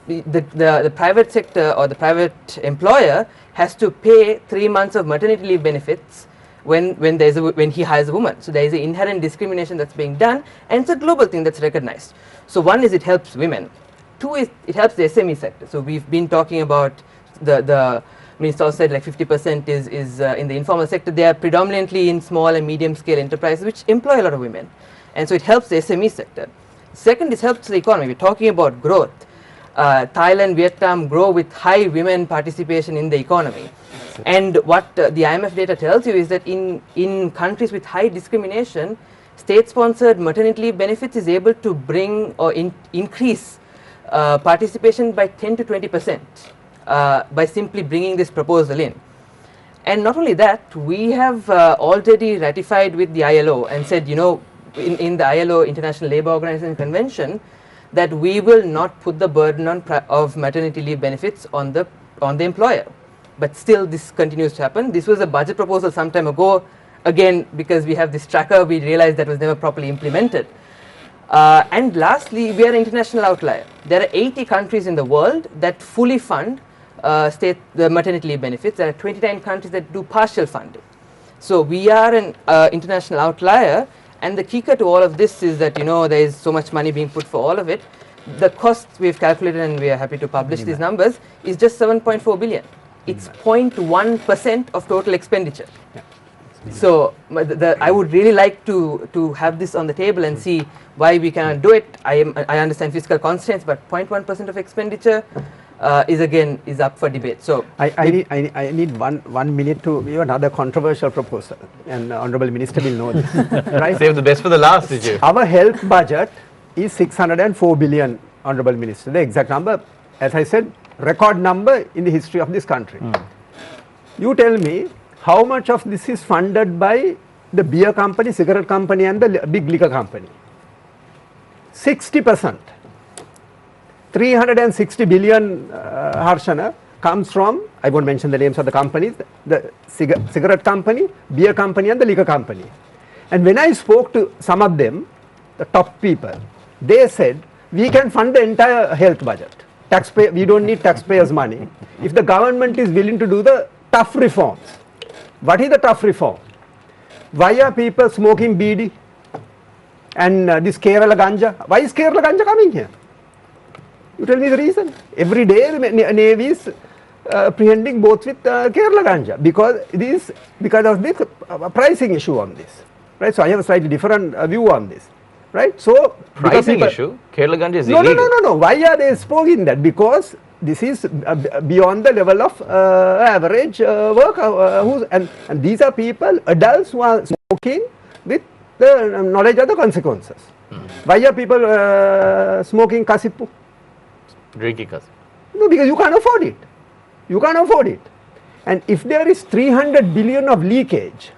the private sector or the private employer has to pay 3 months of maternity leave benefits when he hires a woman. So there is an inherent discrimination that's being done, and it's a global thing that's recognized. So one is it helps women. 2 is it helps the SME sector. So we've been talking about the Minister also said like 50% is in the informal sector. They are predominantly in small and medium scale enterprises which employ a lot of women, and so it helps the SME sector. Second is helps the economy. We're talking about growth. Thailand, Vietnam grow with high women participation in the economy. And what the IMF data tells you is that in countries with high discrimination, state-sponsored maternity leave benefits is able to bring or increase participation by 10 to 20% by simply bringing this proposal in. And not only that, we have already ratified with the ILO and said, you know, in the ILO International Labour Organization Convention, that we will not put the burden of maternity leave benefits on the employer. But still this continues to happen. This was a budget proposal some time ago again, because we have this tracker, we realized that was never properly implemented. And lastly, we are an international outlier. There are 80 countries in the world that fully fund the maternity leave benefits. There are 29 countries that do partial funding. So we are an international outlier, and the kicker to all of this is that, you know, there is so much money being put for all of it. The cost we've calculated, and we are happy to publish these numbers, is just 7.4 billion. It's 0.1% of total expenditure. Yeah. So I would really like to have this on the table and see why we cannot do it. I understand fiscal constraints, but 0.1% of expenditure is up for debate. So I need one minute to give another controversial proposal, and Honourable Minister will know this. Right? Save the best for the last, did you? Our health budget is 604 billion, Honourable Minister. The exact number, as I said, record number in the history of this country. You tell me how much of this is funded by the beer company, cigarette company and the big liquor company? 60%. 360 billion, Harshana, comes from, I won't mention the names of the companies, the cigarette company, beer company and the liquor company. And when I spoke to some of them, the top people, they said, we can fund the entire health budget. We don't need taxpayers' money. If the government is willing to do the tough reforms. What is the tough reform? Why are people smoking BD and this Kerala ganja? Why is Kerala ganja coming here? You tell me the reason. Every day the Navy is apprehending boats with Kerala ganja because of this pricing issue on this. Right? So I have a slightly different view on this. Right? So pricing issue? Kerala ganja is illegal. No. Why are they smoking that? Because this is beyond the level of average worker, and these are people, adults who are smoking with the knowledge of the consequences. Why are people smoking kasipu? Drinking kasipu. No, because you can't afford it. You can't afford it. And if there is 300 billion of leakage,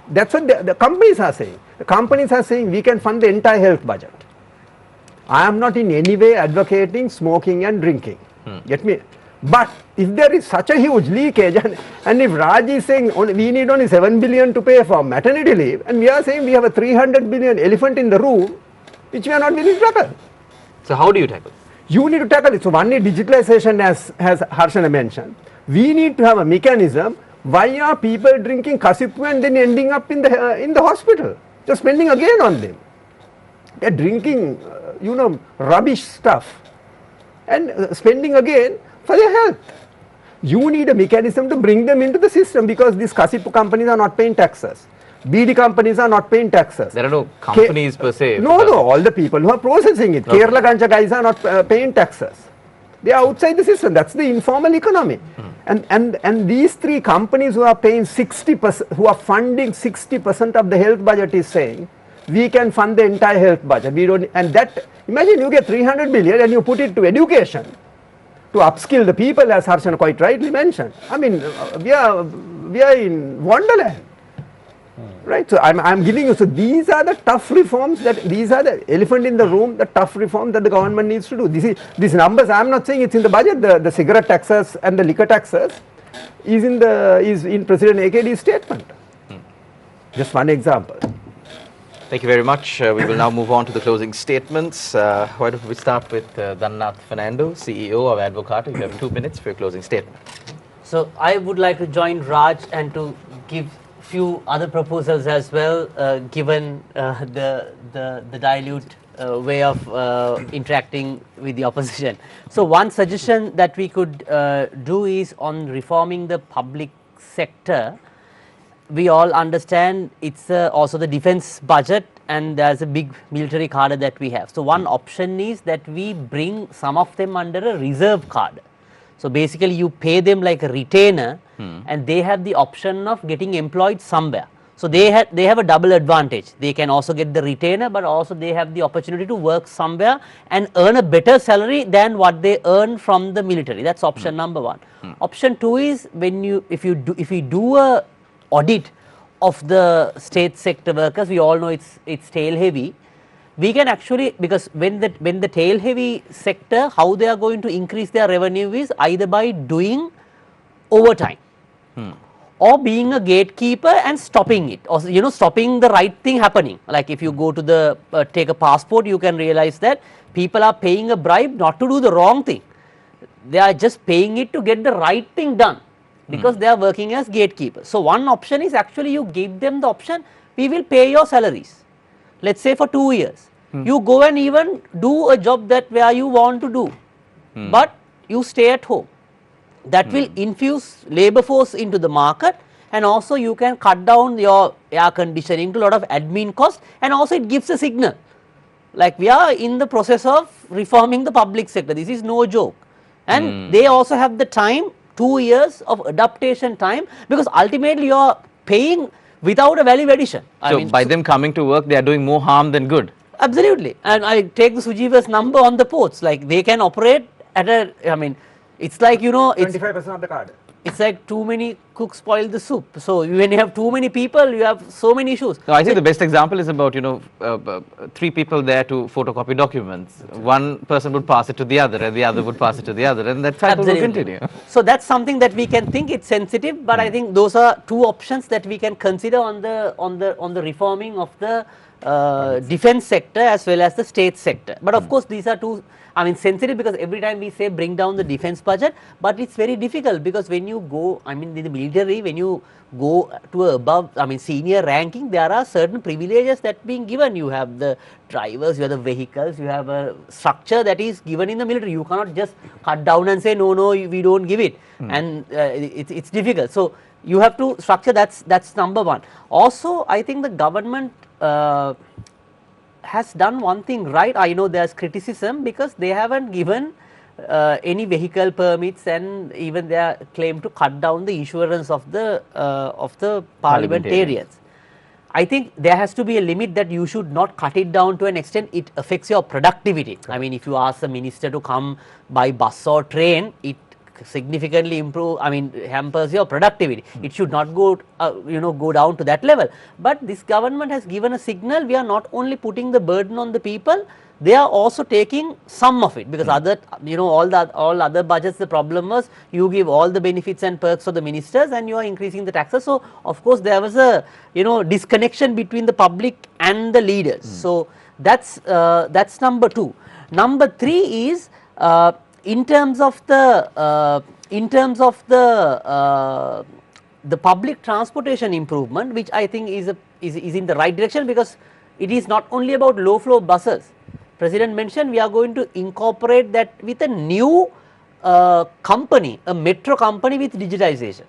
that's what the companies are saying. The companies are saying we can fund the entire health budget. I am not in any way advocating smoking and drinking. Get me? But if there is such a huge leakage, and if Raj is saying we need only 7 billion to pay for maternity leave, and we are saying we have a 300 billion elephant in the room, which we are not willing to tackle. So how do you tackle it? You need to tackle it. So one is digitalization, as Harshana mentioned. We need to have a mechanism. Why are people drinking kasipu and then ending up in the hospital? Just spending again on them. They are drinking, rubbish stuff. And spending again for their health. You need a mechanism to bring them into the system because these kasipu companies are not paying taxes. BD companies are not paying taxes. There are no companies per se. No, all the people who are processing it. Okay. Kerala ganja guys are not paying taxes. They are outside the system. That's the informal economy. And these three companies who are paying 60%, who are funding 60% of the health budget is saying, we can fund the entire health budget. We don't, and that, imagine you get 300 billion and you put it to education, to upskill the people, as Harshana quite rightly mentioned. I mean, we are in wonderland. Right? So I'm giving you, so these are the tough reforms these are the elephant in the room, the tough reform that the government needs to do. These numbers, I'm not saying it's in the budget, the cigarette taxes and the liquor taxes is in President AKD's statement. Just one example. Thank you very much. We will now move on to the closing statements. Why don't we start with Dhananath Fernando, CEO of Advocata. You have 2 minutes for your closing statement. So I would like to join Raj and to give few other proposals as well, given the dilute way of interacting with the opposition. So one suggestion that we could do is on reforming the public sector. We all understand it's also the defense budget and there's a big military cadre that we have. So one option is that we bring some of them under a reserve cadre. So basically you pay them like a retainer and they have the option of getting employed somewhere. So they have a double advantage. They can also get the retainer, but also they have the opportunity to work somewhere and earn a better salary than what they earn from the military. That's option number one. Option two is if we do a audit of the state sector workers, we all know it's tail heavy. We can actually, because when the tail heavy sector, how they are going to increase their revenue is either by doing overtime or being a gatekeeper and stopping it, or stopping the right thing happening. Like if you go to the take a passport, you can realize that people are paying a bribe not to do the wrong thing, they are just paying it to get the right thing done, because they are working as gatekeepers. So one option is actually you give them the option, we will pay your salaries, let us say for 2 years, you go and even do a job that where you want to do, but you stay at home. That will infuse labor force into the market, and also you can cut down your air conditioning to a lot of admin cost, and also it gives a signal like we are in the process of reforming the public sector, this is no joke, and they also have the time, 2 years of adaptation time, because ultimately you are paying without a value addition. So by them coming to work, they are doing more harm than good. Absolutely, and I take the Sujeeva's number on the ports, like they can operate at a, I mean, it's like it's 25% of the card. It's like too many cooks spoil the soup. So when you have too many people, you have so many issues. No, I think the best example is about 3 people there to photocopy documents. One person would pass it to the other, and the other would pass it to the other, and that cycle will continue. So that's something that we can think it's sensitive, but I think those are 2 options that we can consider on the reforming of the defense sector as well as the state sector. But of course these are 2, I mean, sensitive, because every time we say bring down the defense budget, but it's very difficult, because when you go, I mean in the military, when you go to above, I mean senior ranking, there are certain privileges that being given. You have the drivers, you have the vehicles, you have a structure that is given in the military. You cannot just cut down and say no, we don't give it, and it's difficult. So you have to structure, that's number 1. Also I think the government has done one thing right. I know there's criticism because they haven't given any vehicle permits, and even their claim to cut down the insurance of the parliamentarians. I think there has to be a limit that you should not cut it down to an extent it affects your productivity. I mean, if you ask a minister to come by bus or train, it significantly hampers your productivity. It should not go go down to that level. But this government has given a signal, we are not only putting the burden on the people, they are also taking some of it, because other all other budgets, the problem was you give all the benefits and perks for the ministers and you are increasing the taxes. So of course there was a disconnection between the public and the leaders. So that's number 2. Number 3 is in terms of the public transportation improvement, which I think is in the right direction, because it is not only about low flow buses. President mentioned we are going to incorporate that with a new company, a metro company with digitization.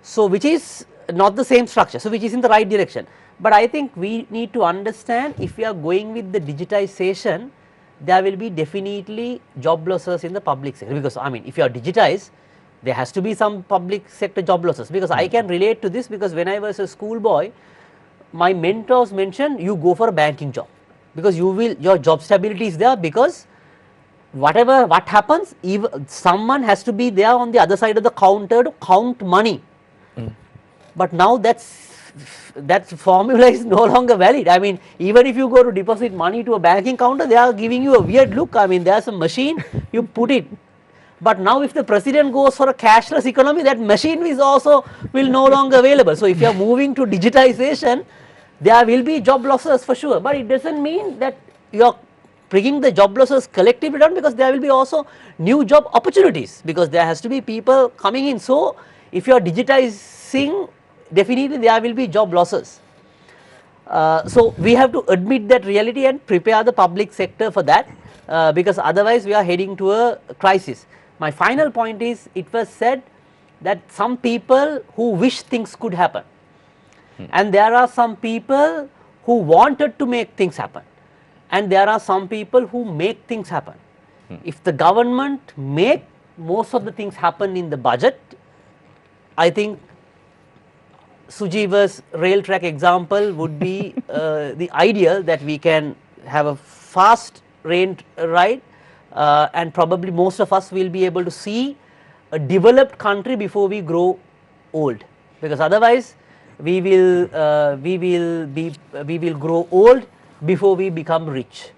So which is not the same structure, so which is in the right direction. But I think we need to understand, if we are going with the digitization, there will be definitely job losses in the public sector, because I mean if you are digitized, there has to be some public sector job losses, because I can relate to this, because when I was a schoolboy, my mentors mentioned you go for a banking job, because your job stability is there, because what happens, someone has to be there on the other side of the counter to count money. But now that formula is no longer valid. I mean, even if you go to deposit money to a banking counter, they are giving you a weird look. I mean, there's a machine, you put it. But now if the president goes for a cashless economy, that machine will no longer available. So if you are moving to digitization, there will be job losses for sure. But it doesn't mean that you are bringing the job losses collectively down, because there will be also new job opportunities, because there has to be people coming in. So if you are digitizing, definitely there will be job losses. So we have to admit that reality and prepare the public sector for that, because otherwise we are heading to a crisis. My final point is, it was said that some people who wish things could happen, and there are some people who wanted to make things happen, and there are some people who make things happen. If the government make most of the things happen in the budget, I think Sujeeva's rail track example would be the ideal, that we can have a fast rail ride, and probably most of us will be able to see a developed country before we grow old, because otherwise we will grow old before we become rich.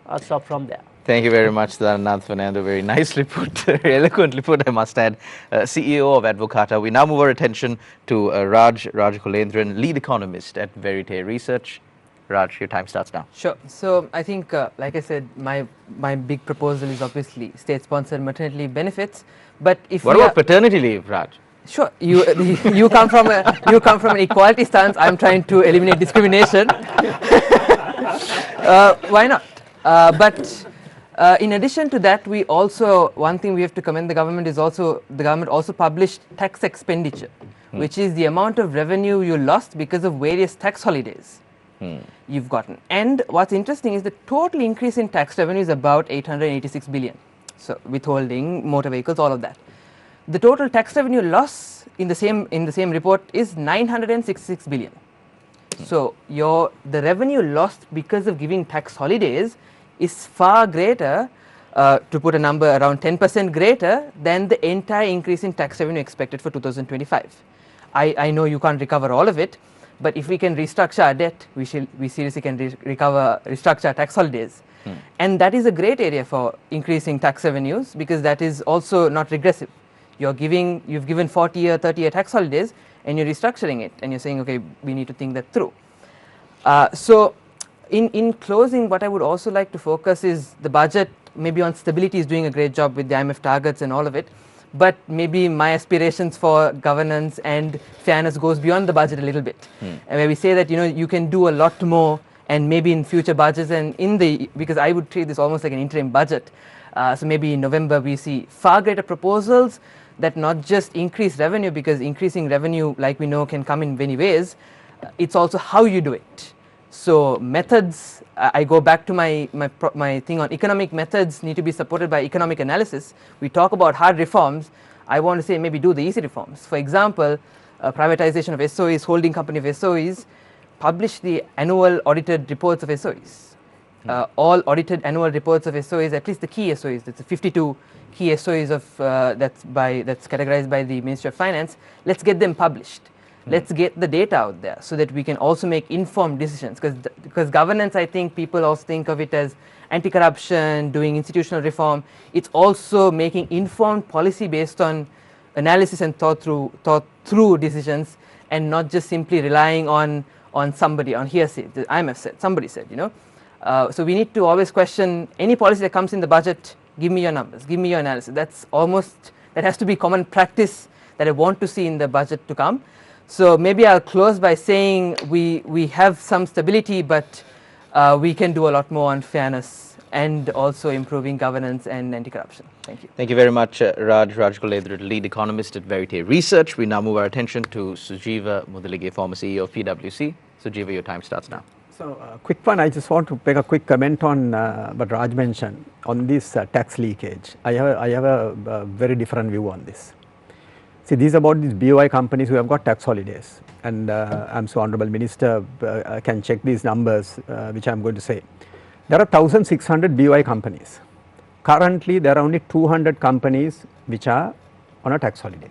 I'll stop from there. Thank you very much, Dhananath, Fernando. Very nicely put, very eloquently put, I must add. CEO of Advocata. We now move our attention to Rajakulendran, lead economist at Verite Research. Raj, your time starts now. Sure. So I think, like I said, my big proposal is obviously state-sponsored maternity leave benefits. But if what about paternity leave, Raj? Sure, you come from an equality stance. I'm trying to eliminate discrimination. Why not? But in addition to that, we also, one thing we have to commend the government is also, the government also published tax expenditure, which is the amount of revenue you lost because of various tax holidays you've gotten. And what's interesting is the total increase in tax revenue is about 886 billion. So withholding, motor vehicles, all of that. The total tax revenue loss in the same report is 966 billion. So the revenue lost because of giving tax holidays is far greater, to put a number around 10% greater than the entire increase in tax revenue expected for 2025. I know you can't recover all of it, but if we can restructure our debt, we seriously can restructure our tax holidays. And that is a great area for increasing tax revenues, because that is also not regressive. You've given 40-year, 30-year tax holidays, and you're restructuring it, and you're saying, okay, we need to think that through. So in closing, what I would also like to focus is the budget. Maybe on stability is doing a great job with the IMF targets and all of it, but maybe my aspirations for governance and fairness goes beyond the budget a little bit, and where we say that you can do a lot more, and maybe in future budgets and because I would treat this almost like an interim budget. So maybe in November we see far greater proposals that not just increase revenue, because increasing revenue, like we know, can come in many ways. It's also how you do it. So methods, I go back to my thing on economic methods need to be supported by economic analysis. We talk about hard reforms. I want to say maybe do the easy reforms. For example, privatization of SOEs, holding company of SOEs, publish the annual audited reports of SOEs. All audited annual reports of SOEs, at least the key SOEs, that's the 52 key SOEs of that's categorized by the Ministry of Finance. Let's get them published. Let's get the data out there so that we can also make informed decisions, because governance, I think people also think of it as anti-corruption, doing institutional reform. It's also making informed policy based on analysis and thought through decisions, and not just simply relying on somebody, on hearsay. The IMF said, somebody said, so we need to always question any policy that comes in the budget. Give me your numbers, give me your analysis. That has to be common practice that I want to see in the budget to come. So maybe I'll close by saying we have some stability, but we can do a lot more on fairness and also improving governance and anti-corruption. Thank you. Thank you very much, Rajakulendran, lead economist at Verite Research. We now move our attention to Sujeewa Mudalige, former CEO of PWC. Sujeewa, your time starts now. So, quick one, I just want to make a quick comment on what Raj mentioned on this tax leakage. I have a very different view on this. See, these are about these BOI companies who have got tax holidays, and I'm so Honorable Minister can check these numbers, which I'm going to say. There are 1,600 BOI companies. Currently, there are only 200 companies which are on a tax holiday.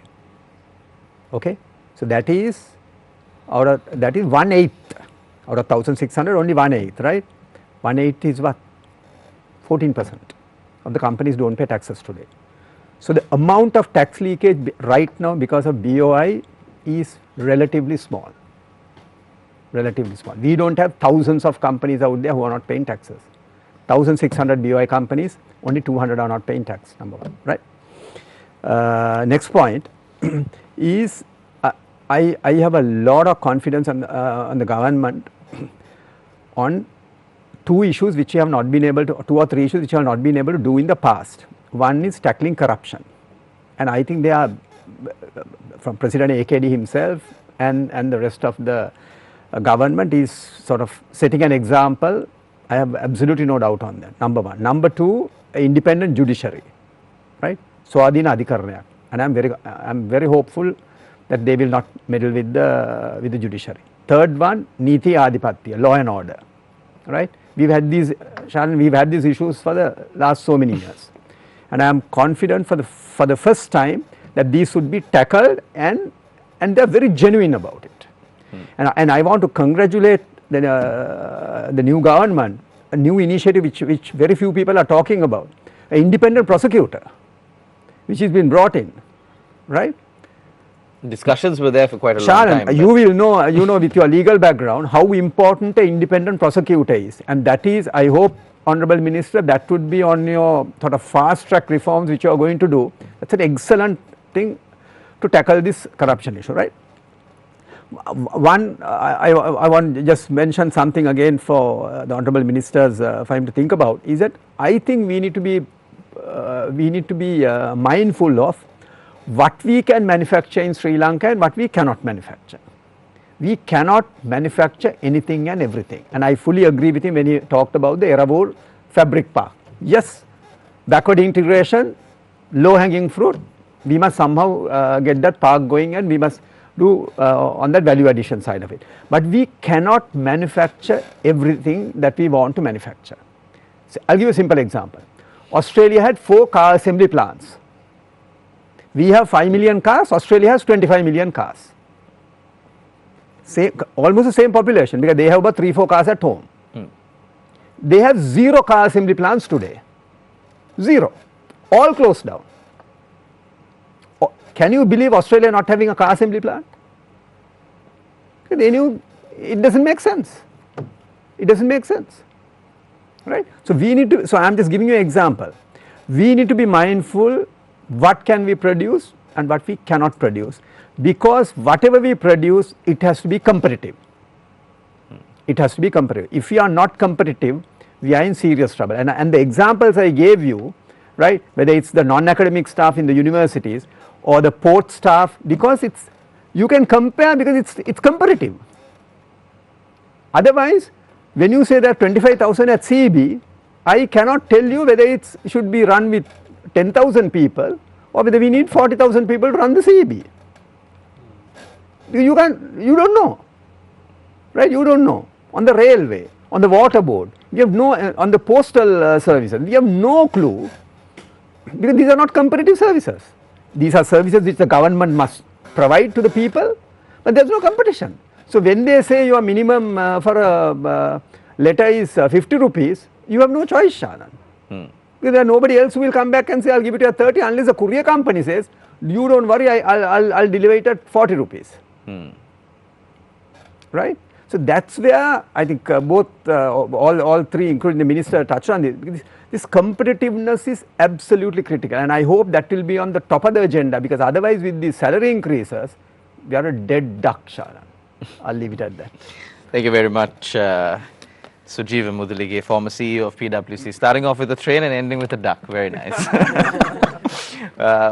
Okay, so that is 1/8 out of 1,600. Only 1/8, right? 1/8 is what? 14% of the companies don't pay taxes today. So the amount of tax leakage right now because of BOI is relatively small. Relatively small. We don't have thousands of companies out there who are not paying taxes. 1,600 BOI companies, only 200 are not paying tax, number one, right? Next point is I have a lot of confidence on the government on two issues which we have not been able to, 2 or 3 issues which we have not been able to do in the past. One is tackling corruption, and I think they are, from President AKD himself and the rest of the government is sort of setting an example. I have absolutely no doubt on that, number one. Number two, independent judiciary, right? Swadhina Adhikaranayak, and I'm very hopeful that they will not meddle with the judiciary. Third one, Niti Adhipatya, law and order, right? We've had these issues for the last so many years, and I am confident for the first time that these should be tackled, and they are very genuine about it. And I want to congratulate the new government a new initiative which very few people are talking about, an independent prosecutor, which has been brought in, right? Discussions were there for quite a long Sharon, time. you will know, with your legal background, how important an independent prosecutor is, and that is, I hope, Honorable Minister, that would be on your sort of fast track reforms which you are going to do. That's an excellent thing to tackle this corruption issue, right? One, I want to just mention something again for the Honorable Ministers for him to think about, is that I think we need to be mindful of what we can manufacture in Sri Lanka and what we cannot manufacture. We cannot manufacture anything and everything, and I fully agree with him when he talked about the Eravur fabric park. Yes, backward integration, low hanging fruit, we must somehow get that park going, and we must do on that value addition side of it. But we cannot manufacture everything that we want to manufacture. So I will give you a simple example. Australia had 4 car assembly plants. We have 5 million cars, Australia has 25 million cars. Almost the same population, because they have about 3-4 cars at home. They have 0 car assembly plants today. 0. All closed down. Can you believe Australia not having a car assembly plant? They knew it doesn't make sense. It doesn't make sense, right? So we need to. So I am just giving you an example. We need to be mindful what can we produce and what we cannot produce, because whatever we produce, it has to be competitive. It has to be competitive. If we are not competitive, we are in serious trouble. And the examples I gave you, right, whether it's the non-academic staff in the universities or the port staff, because you can compare because it's competitive. Otherwise, when you say that 25,000 at CEB, I cannot tell you whether it should be run with 10,000 people or whether we need 40,000 people to run the CEB. You don't know, right? You don't know. On the railway, on the water board, we have no, on the postal services, we have no clue, because these are not competitive services. These are services which the government must provide to the people, but there is no competition. So when they say your minimum for a letter is 50 rupees, you have no choice, Shannon. Because there are nobody else who will come back and say, I'll give it to you at 30, unless the courier company says, you don't worry, I'll deliver it at 40 rupees. Right? So that's where I think both, all three, including the minister, touched on this. This competitiveness is absolutely critical, and I hope that will be on the top of the agenda, because otherwise with the salary increases, we are a dead duck, Sharan. I'll leave it at that. Thank you very much, Sujeewa Mudalige, former CEO of PWC, starting off with a train and ending with a duck. Very nice.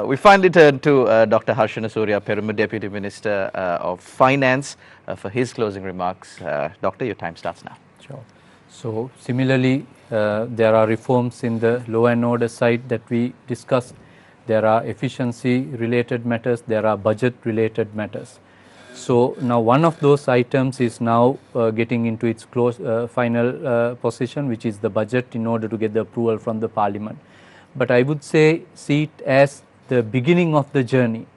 We finally turn to Dr. Harshana Suriyapperuma, Deputy Minister of Finance, for his closing remarks. Doctor, your time starts now. Sure. So similarly, there are reforms in the law and order side that we discussed. There are efficiency related matters, there are budget related matters. So now one of those items is now getting into its final position, which is the budget, in order to get the approval from the parliament. But I would say, see it as the beginning of the journey.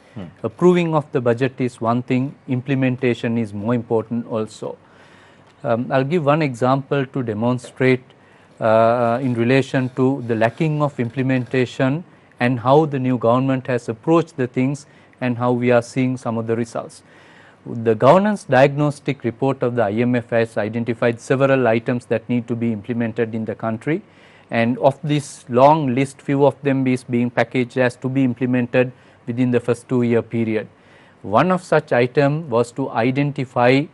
Approving of the budget is one thing, implementation is more important also. I'll give one example to demonstrate in relation to the lacking of implementation and how the new government has approached the things and how we are seeing some of the results. The governance diagnostic report of the IMF has identified several items that need to be implemented in the country, and of this long list, few of them is being packaged as to be implemented within the first 2-year period. One of such item was to identify,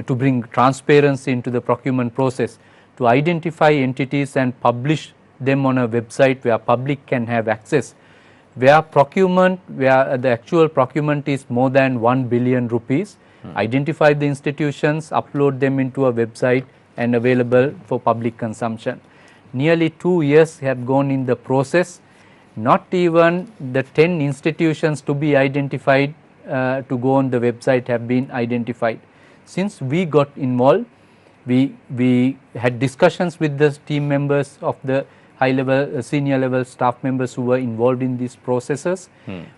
to bring transparency into the procurement process, to identify entities and publish them on a website where public can have access, where procurement, where the actual procurement is more than 1 billion rupees, identify the institutions, upload them into a website and available for public consumption. Nearly 2 years have gone in the process. Not even the 10 institutions to be identified to go on the website have been identified. Since we got involved, we had discussions with the team members of the high level, senior level staff members who were involved in these processes.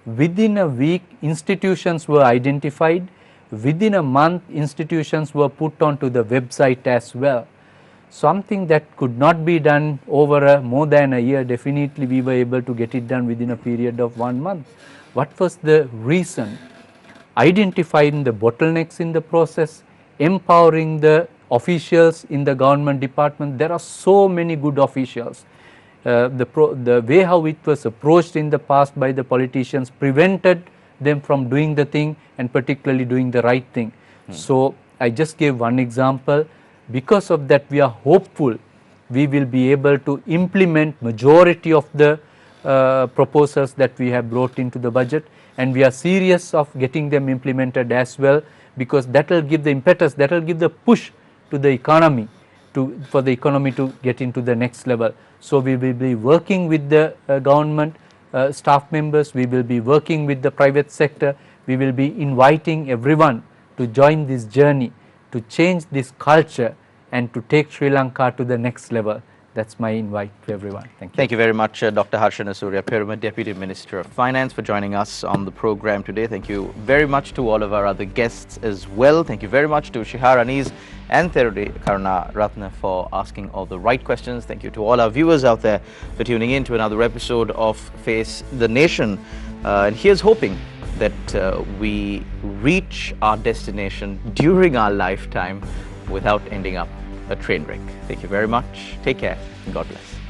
Within a week, institutions were identified. Within a month, institutions were put onto the website as well. something that could not be done over more than a year, definitely we were able to get it done within a period of 1 month. What was the reason? Identifying the bottlenecks in the process, empowering the officials in the government department. There are so many good officials. The way how it was approached in the past by the politicians prevented them from doing the thing, and particularly doing the right thing. So I just gave one example. Because of that, we are hopeful we will be able to implement majority of the proposals that we have brought into the budget, and we are serious of getting them implemented as well, because that will give the impetus, that will give the push to the economy, for the economy to get into the next level. So we will be working with the government staff members, we will be working with the private sector, we will be inviting everyone to join this journey, to change this culture and to take Sri Lanka to the next level. That's my invite to everyone. Thank you. Thank you very much, Dr. Harshana Suriyapperuma, Deputy Minister of Finance, for joining us on the program today. Thank you very much to all of our other guests as well. Thank you very much to Shihar Anis and Therudi Karuna Ratna for asking all the right questions. Thank you to all our viewers out there for tuning in to another episode of Face the Nation. And here's hoping that we reach our destination during our lifetime without ending up a train wreck. Thank you very much. Take care and God bless.